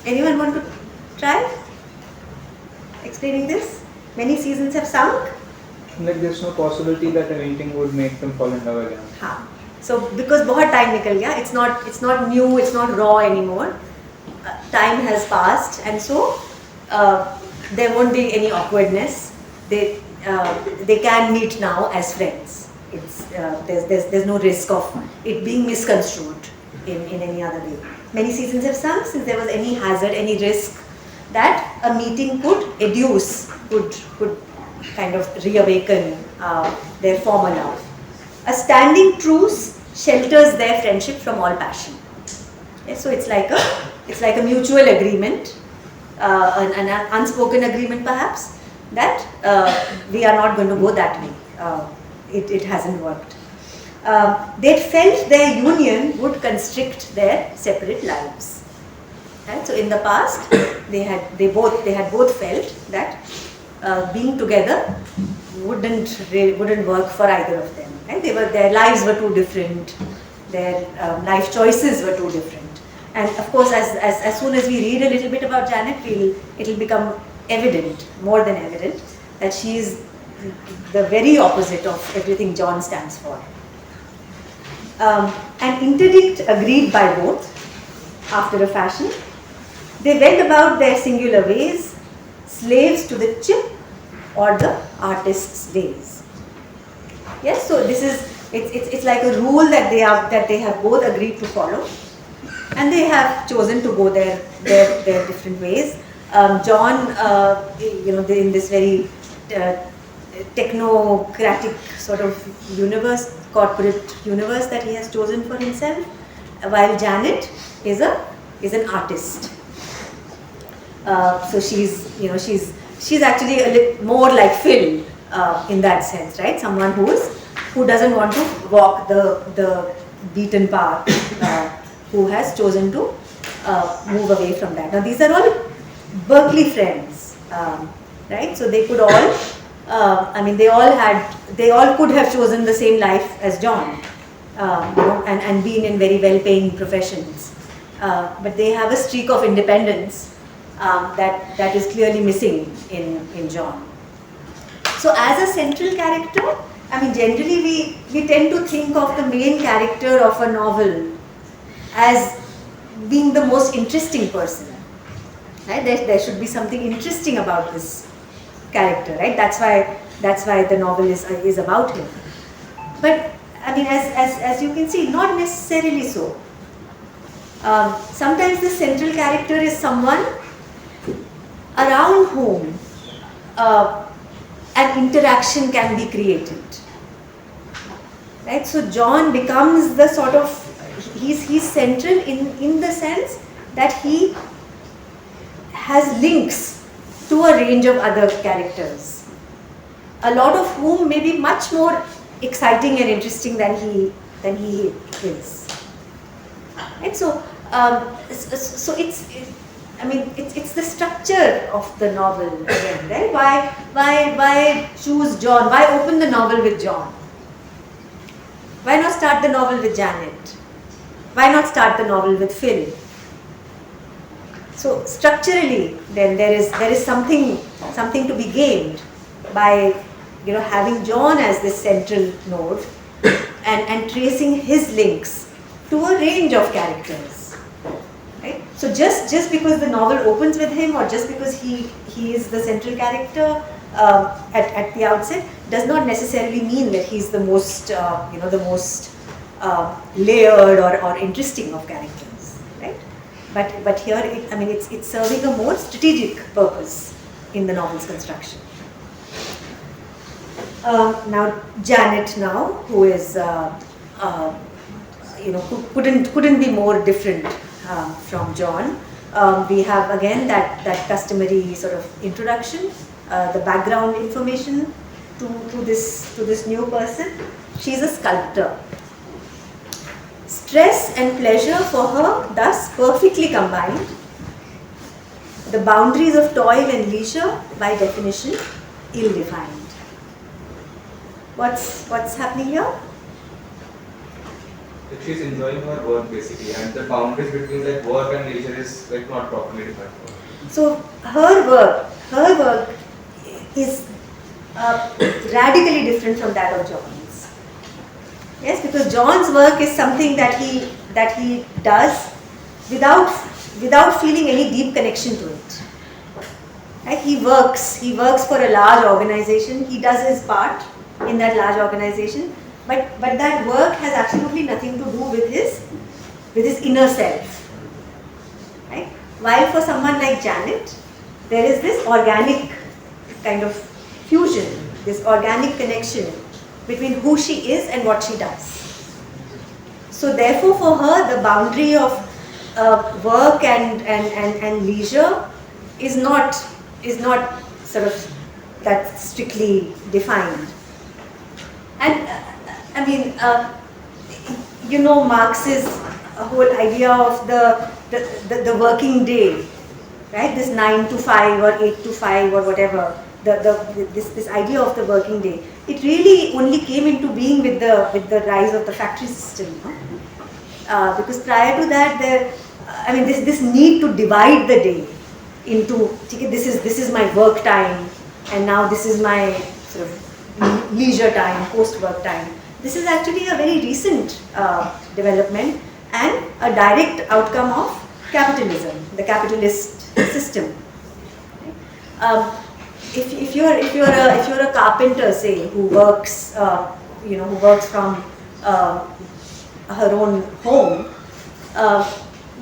anyone want to try explaining this? Many seasons have sunk. Like there's no possibility that a meeting would make them fall in love again. हाँ, so because बहुत time निकल गया, it's not new, it's not raw anymore. Time has passed, and so there won't be any awkwardness. They can meet now as friends. It's there's no risk of it being misconstrued in any other way. Many seasons have sunk since there was any hazard, any risk that a meeting could educe, could kind of reawaken their former love. A standing truce shelters their friendship from all passion. Yes, so it's like a mutual agreement, an unspoken agreement perhaps, that we are not going to go that way. It hasn't worked. They felt their union would constrict their separate lives. Right? So in the past, they had both felt that being together wouldn't work for either of them. Right? Their lives were too different. Their life choices were too different. And of course, as soon as we read a little bit about Janet, it'll become evident, more than evident, that she is the very opposite of everything John stands for. An interdict agreed by both, after a fashion. They went about their singular ways, slaves to the chip or the artist's ways. Yes, so it's like a rule that they have both agreed to follow, and they have chosen to go their different ways. John, in this very technocratic sort of universe, corporate universe that he has chosen for himself, while Janet is an artist. So she's actually a little more like Phil in that sense, right? Someone who doesn't want to walk the beaten path, who has chosen to move away from that. Now these are all Berkeley friends, right? So they could all, they all could have chosen the same life as John, and been in very well-paying professions, but they have a streak of independence that is clearly missing in John. So as a central character, generally we tend to think of the main character of a novel as being the most interesting person. Right? There should be something interesting about this character, right? That's why the novel is about him. But as you can see, not necessarily so. Sometimes the central character is someone around whom an interaction can be created. Right? So John becomes the sort of, he's central in the sense that he has links to a range of other characters, a lot of whom may be much more exciting and interesting than he is. Right? So it's the structure of the novel again, right? Why choose John? Why open the novel with John? Why not start the novel with Janet? Why not start the novel with Phil? So structurally, then there is something to be gained by having John as this central node and tracing his links to a range of characters. Right? So just because the novel opens with him, or just because he is the central character at the outset, does not necessarily mean that he's the most layered or interesting of characters, right? But here it's serving a more strategic purpose in the novel's construction. Now Janet, who is who couldn't be more different from John. We have again that customary sort of introduction, the background information to this new person. She's a sculptor. Stress and pleasure for her thus perfectly combined. The boundaries of toil and leisure, by definition, ill-defined. What's happening here? Like she's enjoying her work basically, and the boundaries between like work and leisure is like not properly defined for her. So her work is radically different from that of John's. Yes, because John's work is something that he does without feeling any deep connection to it. Right? He works for a large organization. He does his part in that large organization, but that work has absolutely nothing to do with his inner self. Right? While for someone like Janet, there is this organic kind of fusion, this organic connection between who she is and what she does. So therefore for her, the boundary of work and leisure is not sort of that strictly defined. And Marx's whole idea of the working day, right? This 9 to 5 or 8 to 5 or whatever. This idea of the working day, it really only came into being with the rise of the factory system, no? Because prior to that, this need to divide the day into, this is my work time, and now this is my sort of leisure time, post-work time. This is actually a very recent development and a direct outcome of capitalism, the capitalist system. If you're a carpenter, say, who works from her own home,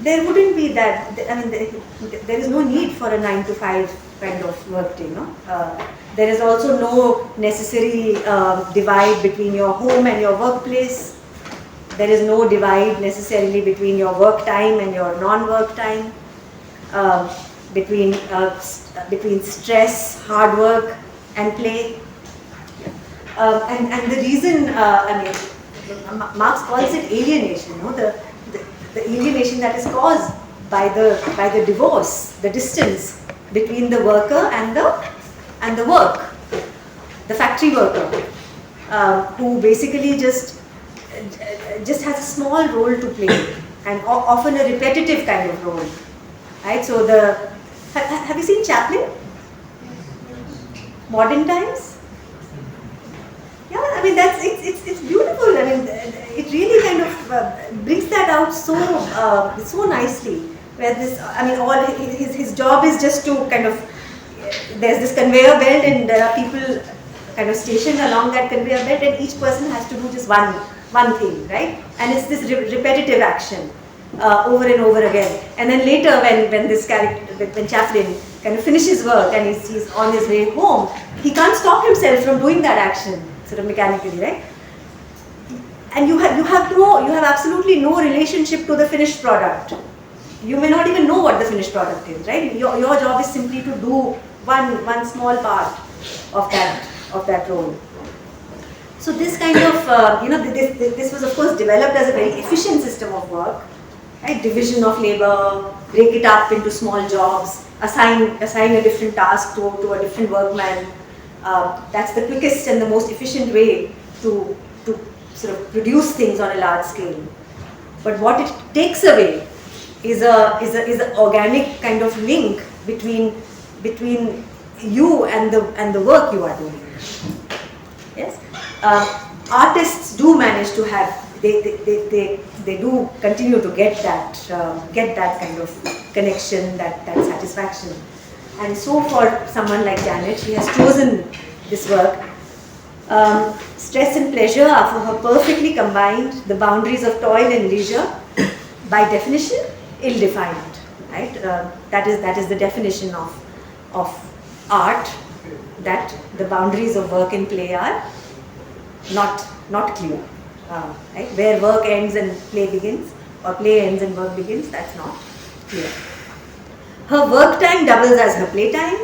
there wouldn't be that. There is no need for a 9 to 5 kind of work day. There is also no necessary divide between your home and your workplace. There is no divide necessarily between your work time and your non-work time. Between stress, hard work, and play. And the reason, Marx calls it alienation. The alienation that is caused by the divorce, the distance between the worker and the work, the factory worker, who basically just has a small role to play, and often a repetitive kind of role. Right? So have you seen Chaplin? Modern Times? Yeah, it's beautiful. It really kind of brings that out so nicely. Where all his job is just to kind of, there's this conveyor belt and there are people kind of stationed along that conveyor belt, and each person has to do just one thing, right? And it's this repetitive action. Over and over again, and then later when Chaplin kind of finishes work and he's on his way home, he can't stop himself from doing that action sort of mechanically, right? And you have absolutely no relationship to the finished product. You may not even know what the finished product is, right? Your job is simply to do one small part of that role. So this kind of this was of course developed as a very efficient system of work. Right? Division of labor, break it up into small jobs, assign a different task to a different workman. That's the quickest and the most efficient way to sort of produce things on a large scale. But what it takes away is an organic kind of link between you and the work you are doing. Yes, artists do manage to have. They do continue to get that kind of connection, that satisfaction. And so for someone like Janet, she has chosen this work. Stress and pleasure are for her perfectly combined. The boundaries of toil and leisure, by definition, ill-defined. Right? That is the definition of art that the boundaries of work and play are not clear. Right? Where work ends and play begins, or play ends and work begins, that's not clear. Her work time doubles as her play time,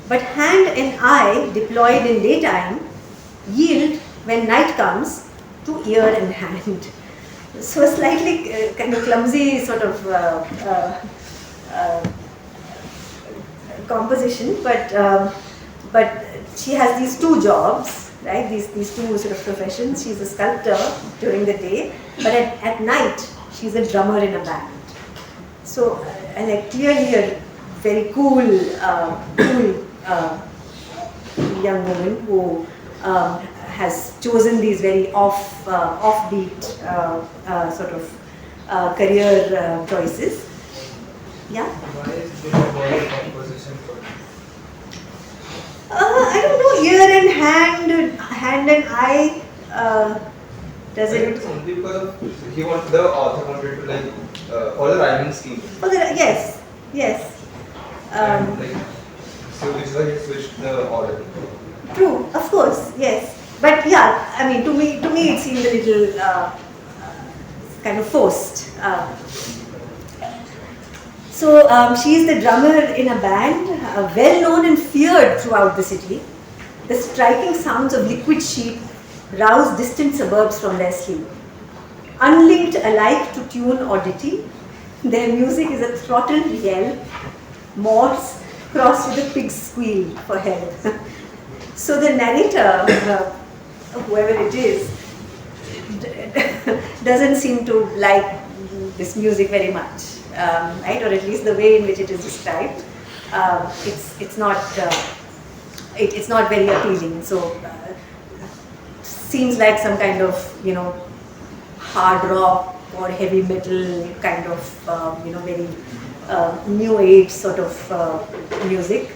but hand and eye deployed in daytime yield when night comes to ear and hand. So a slightly kind of clumsy sort of composition, but she has these two jobs, right? These two sort of professions. She's a sculptor during the day, but at night she's a drummer in a band. So and clearly a very cool young woman who has chosen these very offbeat sort of career choices. Yeah. Why is there a body composition for it? I don't know. Ear and hand and eye. Does it? It's only because of the author wanted to like follow the rhyming scheme. Oh, yes. And like, so which is why he switched the order. True, of course, yes. But yeah, I mean, to me, it seemed a little kind of forced. So she is the drummer in a band, well known and feared throughout the city. The striking sounds of liquid sheep rouse distant suburbs from their sleep. Unlinked alike to tune or ditty, their music is a throttled yell, Morse crossed with a pig's squeal for help. So the narrator, whoever it is, doesn't seem to like this music very much, right? Or at least the way in which it is described. It's not very appealing. So seems like some kind of hard rock or heavy metal kind of very new age sort of music.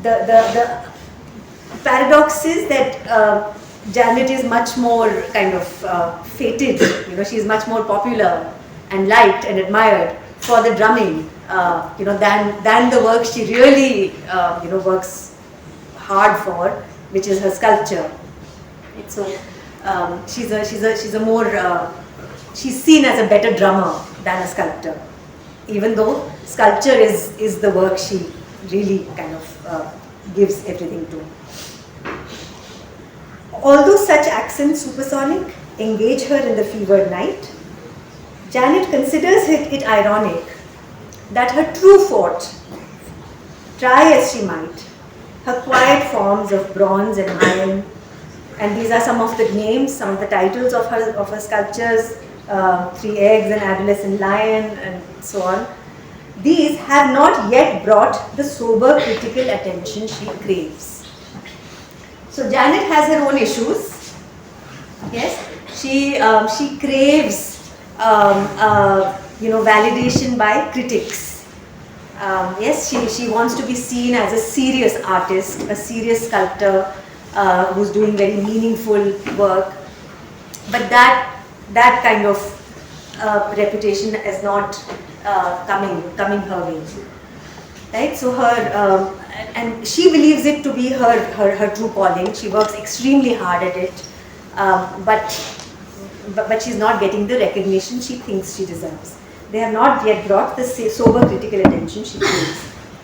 The paradox is that Janet is much more kind of fated. She is much more popular and liked and admired for the drumming, than the work she really works hard for, which is her sculpture. So she's a more she's seen as a better drummer than a sculptor, even though sculpture is the work she really kind of gives everything to. Although such accents supersonic engage her in the fevered night, Janet considers it ironic that her true forte, try as she might, her quiet forms of bronze and iron, and these are some of the names, some of the titles of her sculptures, Three Eggs, An Adolescent Lion, and so on. These have not yet brought the sober critical attention she craves. So Janet has her own issues. Yes, she craves validation by critics. Yes, she wants to be seen as a serious artist, a serious sculptor who's doing very meaningful work. But that kind of reputation is not coming her way. Right? So her and she believes it to be her true calling. She works extremely hard at it, but she's not getting the recognition she thinks she deserves. They have not yet brought the sober critical attention she craves.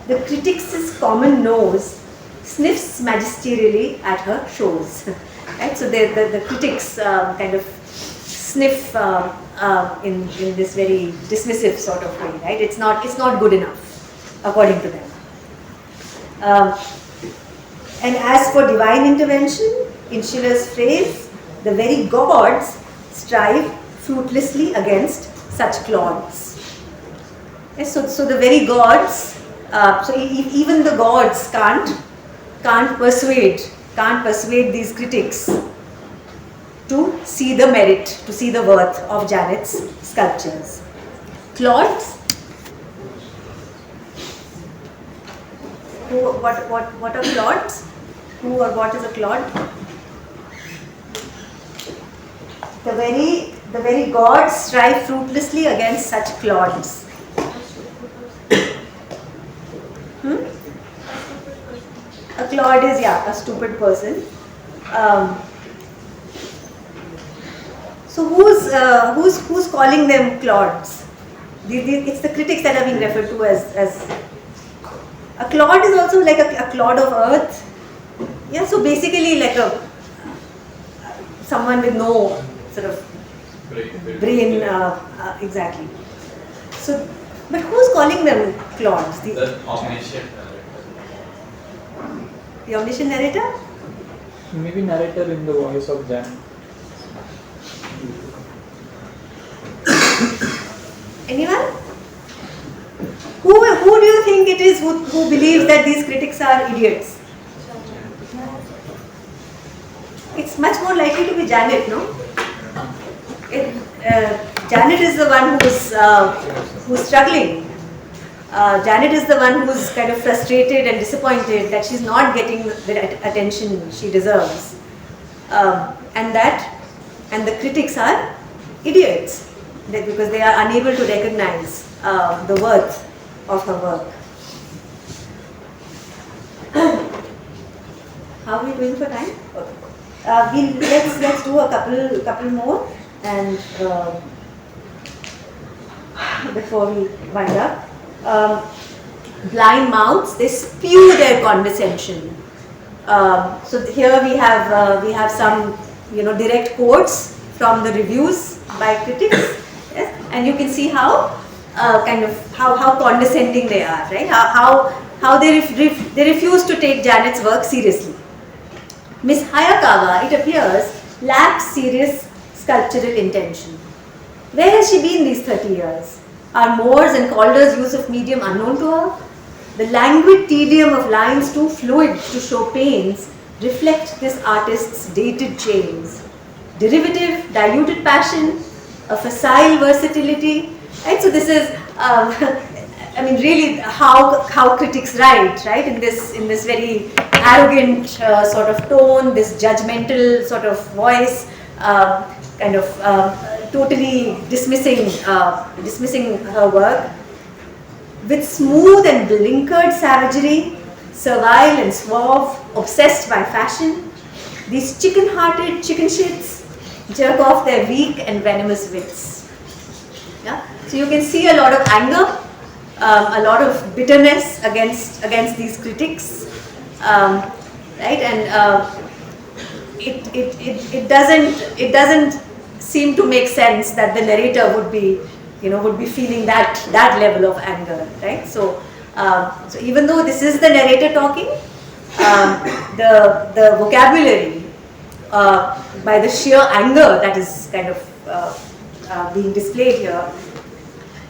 The critic's common nose sniffs magisterially at her shows. Right? So the critics kind of sniff in this very dismissive sort of way. Right? It's not good enough, according to them. And as for divine intervention, in Schiller's phrase, the very gods strive fruitlessly against such clods. Yes, so the very gods, even the gods can't persuade these critics to see the merit, to see the worth of Janet's sculptures. Clods. What are clods? Who or what is a clod? The very gods strive fruitlessly against such clods. clod is, yeah, a stupid person. So who's calling them clods? It's the critics that are being referred to as a clod is also like a clod of earth. Yeah, so basically like someone with no sort of brain, exactly. So, but who's calling them clods? The omniscient The omniscient narrator? Maybe narrator in the voice of Jan. Anyone? Who do you think it is who believes that these critics are idiots? It's much more likely to be Janet, no? Janet is the one who's struggling. Janet is the one who's kind of frustrated and disappointed that she's not getting the attention she deserves, and the critics are idiots because they are unable to recognize the worth of her work. How are we doing for time? Okay. Let's do a couple more and before we wind up. Blind mouths, they spew their condescension. So here we have some direct quotes from the reviews by critics, yes? And you can see how how condescending they are, right? How they refuse to take Janet's work seriously. Miss Hayakawa, it appears, lacks serious sculptural intention. Where has she been these 30 years? Are Moore's and Calder's use of medium unknown to her? The languid tedium of lines too fluid to show pains reflect this artist's dated chains. Derivative, diluted passion, a facile versatility. Right? So this is, I mean, really how critics write, right? In this very arrogant sort of tone, this judgmental sort of voice, totally dismissing her work. With smooth and blinkered savagery, servile and suave, obsessed by fashion, these chicken-hearted chicken shits jerk off their weak and venomous wits. Yeah? So you can see a lot of anger, a lot of bitterness against these critics, right? And it doesn't seem to make sense that the narrator would be feeling that level of anger, right? So even though this is the narrator talking, the vocabulary by the sheer anger that is kind of being displayed here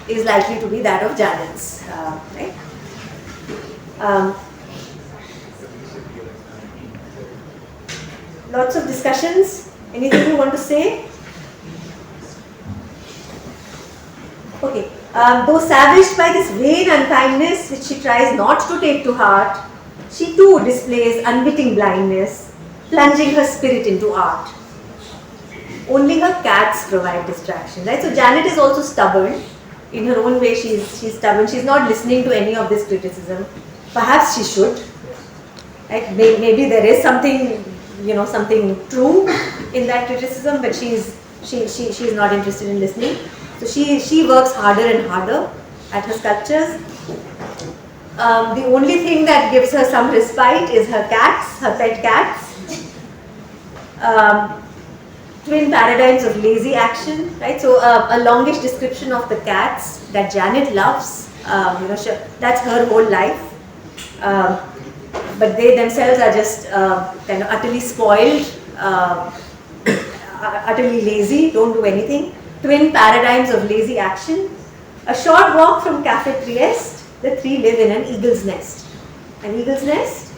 is likely to be that of Janet's, right? Lots of discussions. Anything you want to say? Okay. Though savaged by this vain unkindness which she tries not to take to heart, she too displays unwitting blindness, plunging her spirit into art. Only her cats provide distraction, right? So Janet is also stubborn. In her own way, she's stubborn. She's not listening to any of this criticism. Perhaps she should. Right? Maybe there is something true in that criticism, but she's not interested in listening. So she works harder and harder at her sculptures. The only thing that gives her some respite is her cats, her pet cats. Twin paradigms of lazy action, right? So a longish description of the cats that Janet loves. That's her whole life. But they themselves are just kind of utterly spoiled, utterly lazy, don't do anything. Twin paradigms of lazy action. A short walk from Café Trieste, the three live in an eagle's nest. An eagle's nest?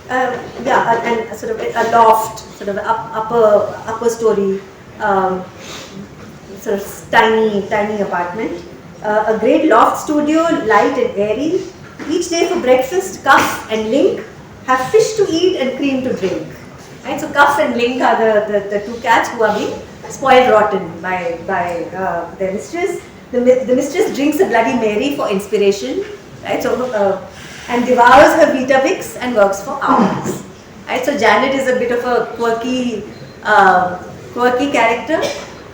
And sort of a loft, sort of upper story, sort of tiny apartment. A great loft studio, light and airy. Each day for breakfast, Cuff and Link have fish to eat and cream to drink. Right? So Cuff and Link are the two cats who are being spoiled rotten by their mistress. the mistress drinks a Bloody Mary for inspiration, right? So, and devours her Weetabix and works for hours. Right? So Janet is a bit of a quirky character.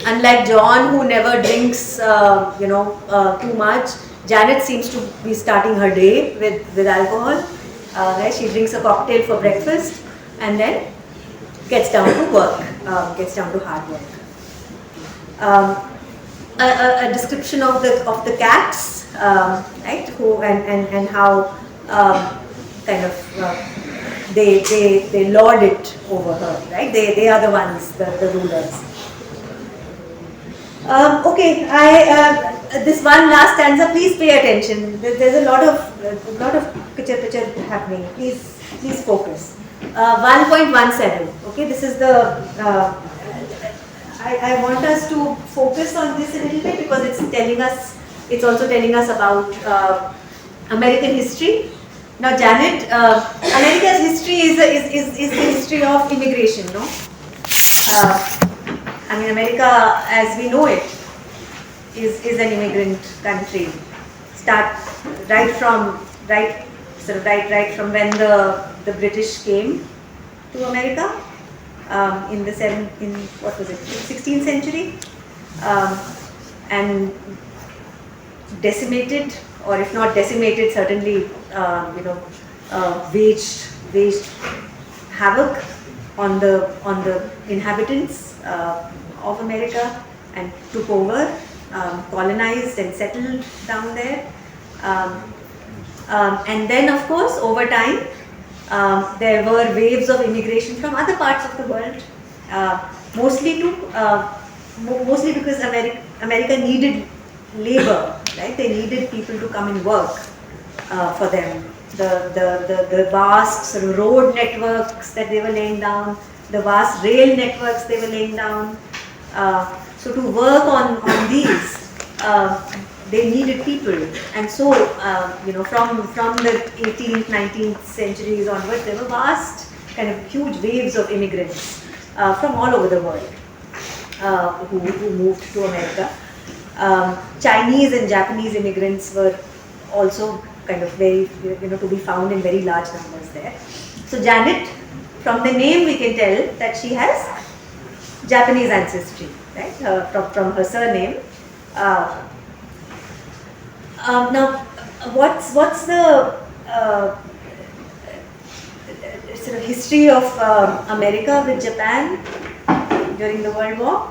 Unlike John, who never drinks, too much, Janet seems to be starting her day with alcohol. Right? She drinks a cocktail for breakfast and then gets down to work, gets down to hard work. A description of the cats, right? Who and how kind of they lord it over her, right? They are the ones, the rulers. Okay, this one last stanza. Please pay attention. There's a lot of picture happening. Please focus. 1.17. Okay, this is the. I want us to focus on this a little bit because it's also telling us about American history. Now, Janet, America's history is the history of immigration, no? I mean, America, as we know it, is an immigrant country. Right from when the British came to America. In 16th century, and decimated, or if not decimated, certainly waged havoc on the inhabitants of America and took over, colonized and settled down there, and then of course over time. There were waves of immigration from other parts of the world, mostly because America needed labor, right? They needed people to come and work for them. The vast sort of road networks that they were laying down, the vast rail networks they were laying down. So to work on these, they needed people, and so from the 18th, 19th centuries onwards, there were vast, kind of huge waves of immigrants from all over the world who moved to America. Chinese and Japanese immigrants were also kind of very, to be found in very large numbers there. So Janet, from the name we can tell that she has Japanese ancestry, right? From her surname. Now, what's the sort of history of America with Japan during the World War?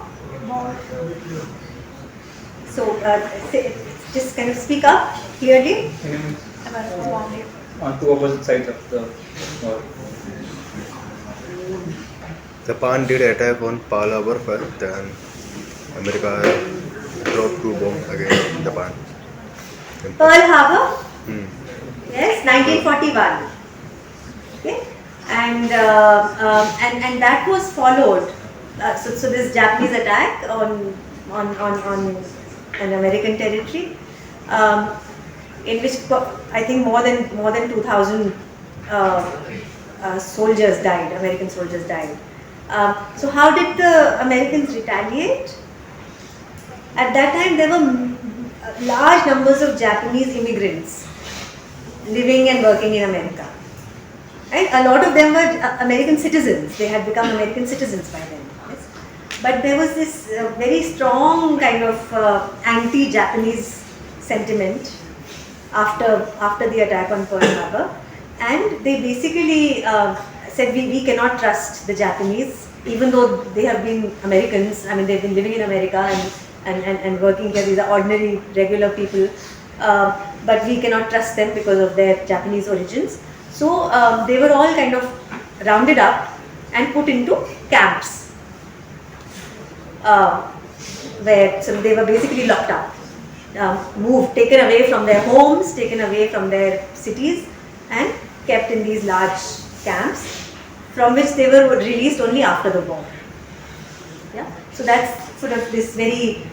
So, just kind of speak up clearly. On two opposite sides of the war. Japan did attack on Pearl Harbor first, then America dropped two bombs against Japan. Pearl Harbor, yes, 1941. Okay, and that was followed. So this Japanese attack on an American territory, in which I think more than 2,000 soldiers died. American soldiers died. So how did the Americans retaliate? At that time, there were large numbers of Japanese immigrants living and working in America. Right? A lot of them were American citizens. They had become American citizens by then. Yes? But there was this very strong kind of anti-Japanese sentiment after the attack on Pearl Harbor, and they basically said we cannot trust the Japanese, even though they have been Americans. I mean, they've been living in America and working here. These are ordinary, regular people, but we cannot trust them because of their Japanese origins. So they were all kind of rounded up and put into camps, where so they were basically locked up, taken away from their homes, taken away from their cities, and kept in these large camps, from which they were released only after the war. Yeah, so that's sort of this very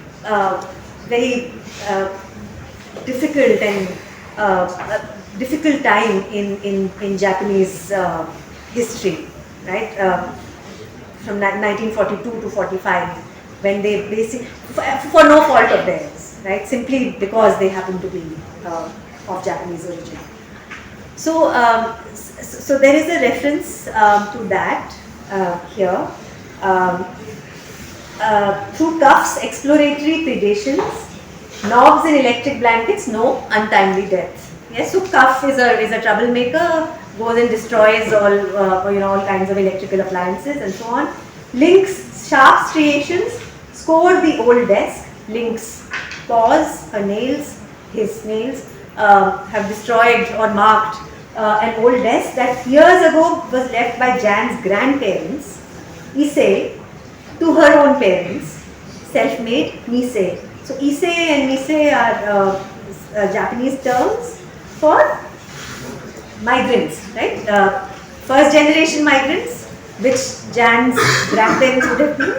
difficult and difficult time in Japanese history, right? From 1942 to 45, when they basically, for no fault of theirs, right? Simply because they happen to be of Japanese origin. So, so there is a reference to that here. Through Cuff's exploratory predations, knobs and electric blankets, no untimely death. Yes, so Cuff is a troublemaker, goes and destroys all kinds of electrical appliances and so on. Link's sharp striations scored the old desk. Link's paws, her nails, his nails have destroyed or marked an old desk that years ago was left by Jan's grandparents, Issei, to her own parents, self-made Nisei. So Issei and Nisei are Japanese terms for migrants, right? First generation migrants, which Jan's grandparents would have been,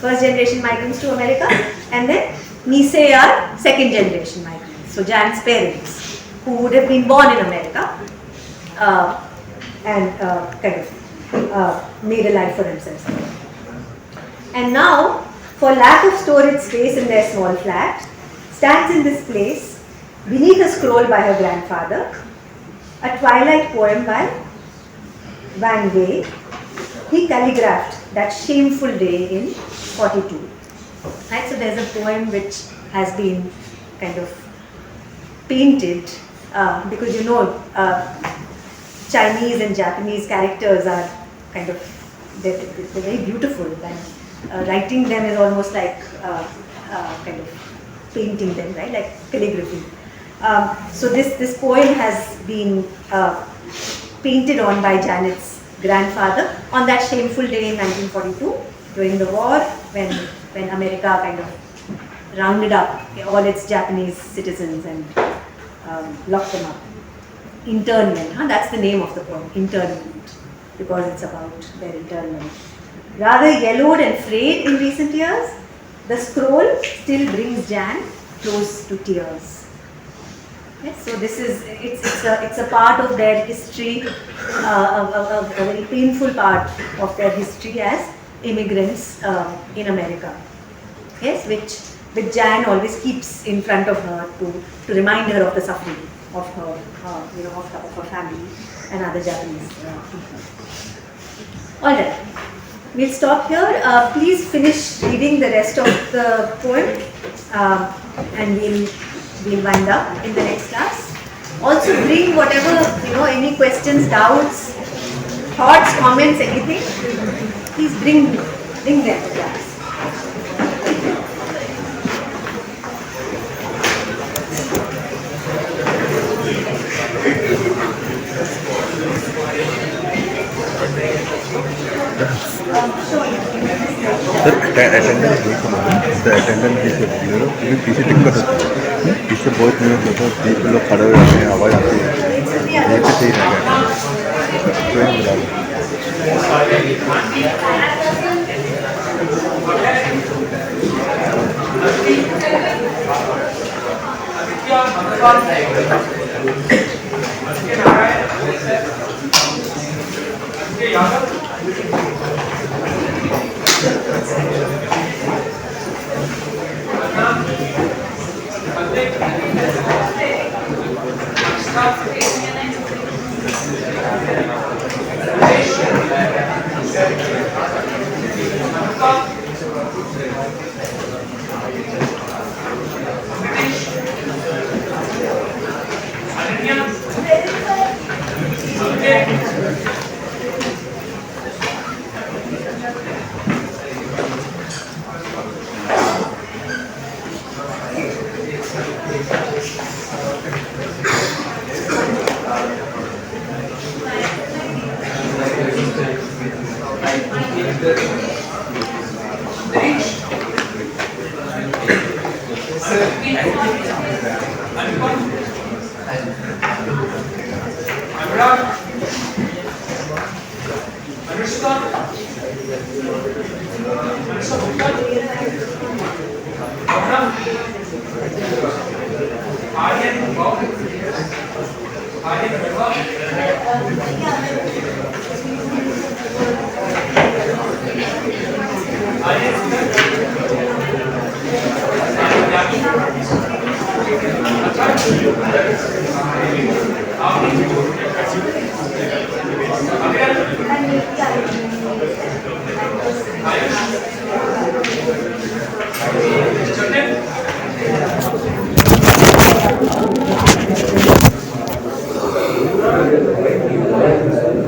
first generation migrants to America, and then Nisei are second generation migrants, so Jan's parents, who would have been born in America and kind of made a life for themselves. And now, for lack of storage space in their small flat, stands in this place, beneath a scroll by her grandfather, a twilight poem by Van Gogh. He calligraphed that shameful day in 42. Right, so there's a poem which has been kind of painted because Chinese and Japanese characters are kind of, they're very beautiful, and writing them is almost like kind of painting them, right, like calligraphy. So this poem has been painted on by Janet's grandfather on that shameful day in 1942 during the war, when America kind of rounded up all its Japanese citizens and locked them up. Internment, that's the name of the poem, internment, because it's about their internment. Rather yellowed and frayed in recent years, the scroll still brings Jan close to tears. Yes, so this is, it's a part of their history, a very painful part of their history as immigrants in America. Yes, which Jan always keeps in front of her to remind her of the suffering of her, of her family and other Japanese people. All right, we'll stop here. Please finish reading the rest of the poem, and we'll wind up in the next class. Also, bring whatever any questions, doubts, thoughts, comments, anything. Please bring them to class. Sir attendance देखो the attendance देखो क्योंकि पीछे दिक्कत होती है पीछे बहुत news होता है 20 लोग खड़े हो जाते हैं आवाज़ आती है देखते सही रहेगा Are you Actually,